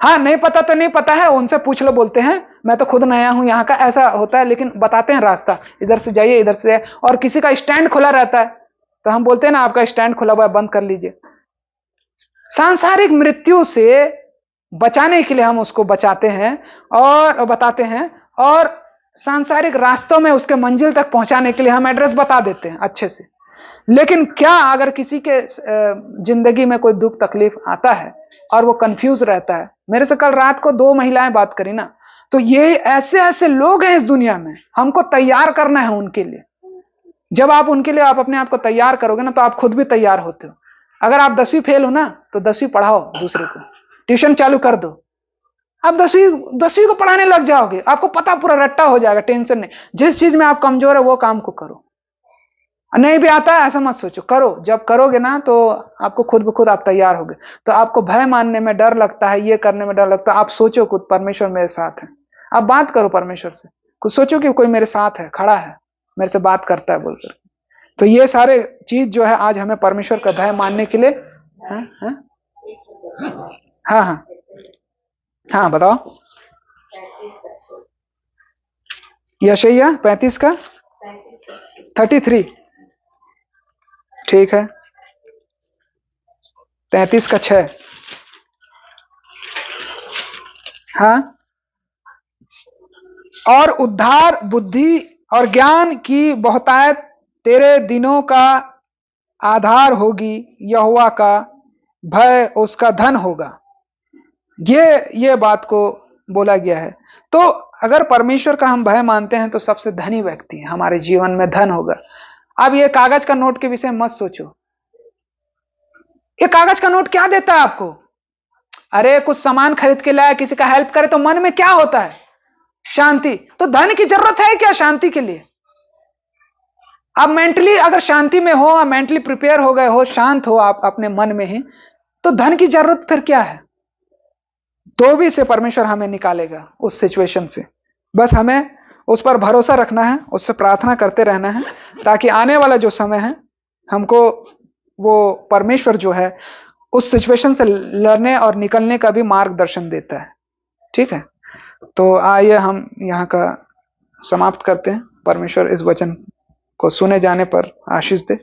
हाँ, नहीं पता तो नहीं पता है, उनसे पूछ लो, बोलते हैं मैं तो खुद नया हूं यहाँ का, ऐसा होता है। लेकिन बताते हैं रास्ता, इधर से जाइए, इधर से। और किसी का स्टैंड खुला रहता है तो हम बोलते हैं ना, आपका स्टैंड खुला हुआ है, बंद कर लीजिए। सांसारिक मृत्यु से बचाने के लिए हम उसको बचाते हैं और बताते हैं, और सांसारिक रास्तों में उसके मंजिल तक पहुंचाने के लिए हम एड्रेस बता देते हैं अच्छे से। लेकिन क्या अगर किसी के जिंदगी में कोई दुख तकलीफ आता है और वो कंफ्यूज रहता है, मेरे से कल रात को 2 महिलाएं बात करी ना, तो ये ऐसे ऐसे लोग हैं इस दुनिया में, हमको तैयार करना है उनके लिए। जब आप उनके लिए आप अपने आप को तैयार करोगे ना, तो आप खुद भी तैयार होते हो। अगर आप 10वीं फेल हो ना, तो 10वीं पढ़ाओ दूसरे को, ट्यूशन चालू कर दो, आप 10वीं को पढ़ाने लग जाओगे, आपको पता पूरा रट्टा हो जाएगा, टेंशन नहीं। जिस चीज में आप कमजोर है वो काम को करो, नहीं भी आता है ऐसा मत सोचो, करो। जब करोगे ना तो आपको खुद ब खुद आप तैयार होगे। तो आपको भय मानने में डर लगता है, ये करने में डर लगता है, आप सोचो खुद परमेश्वर मेरे साथ है। आप बात करो परमेश्वर से, कुछ सोचो कि कोई मेरे साथ है, खड़ा है, मेरे से बात करता है बोलकर। तो ये सारे चीज जो है आज हमें परमेश्वर का भय मानने के लिए हाँ बताओ। यशायाह 35 का 33, ठीक है, 33 का 6। हाँ, और उद्धार, बुद्धि और ज्ञान की बहुतायत तेरे दिनों का आधार होगी, यहोवा का भय उसका धन होगा। ये बात को बोला गया है। तो अगर परमेश्वर का हम भय मानते हैं तो सबसे धनी व्यक्ति है, हमारे जीवन में धन होगा। अब ये कागज का नोट के विषय मत सोचो, ये कागज का नोट क्या देता है आपको? अरे कुछ सामान खरीद के लाया, किसी का हेल्प करे तो मन में क्या होता है? शांति। तो धन की जरूरत है क्या शांति के लिए? आप मेंटली अगर शांति में हो, मेंटली प्रिपेयर हो गए हो, शांत हो आप अपने मन में ही, तो धन की जरूरत फिर क्या है? तो भी से परमेश्वर हमें निकालेगा उस सिचुएशन से। बस हमें उस पर भरोसा रखना है, उससे प्रार्थना करते रहना है, ताकि आने वाला जो समय है हमको वो परमेश्वर जो है उस सिचुएशन से लड़ने और निकलने का भी मार्गदर्शन देता है। ठीक है, तो आइए हम यहाँ का समाप्त करते हैं। परमेश्वर इस वचन को सुने जाने पर आशीष दे।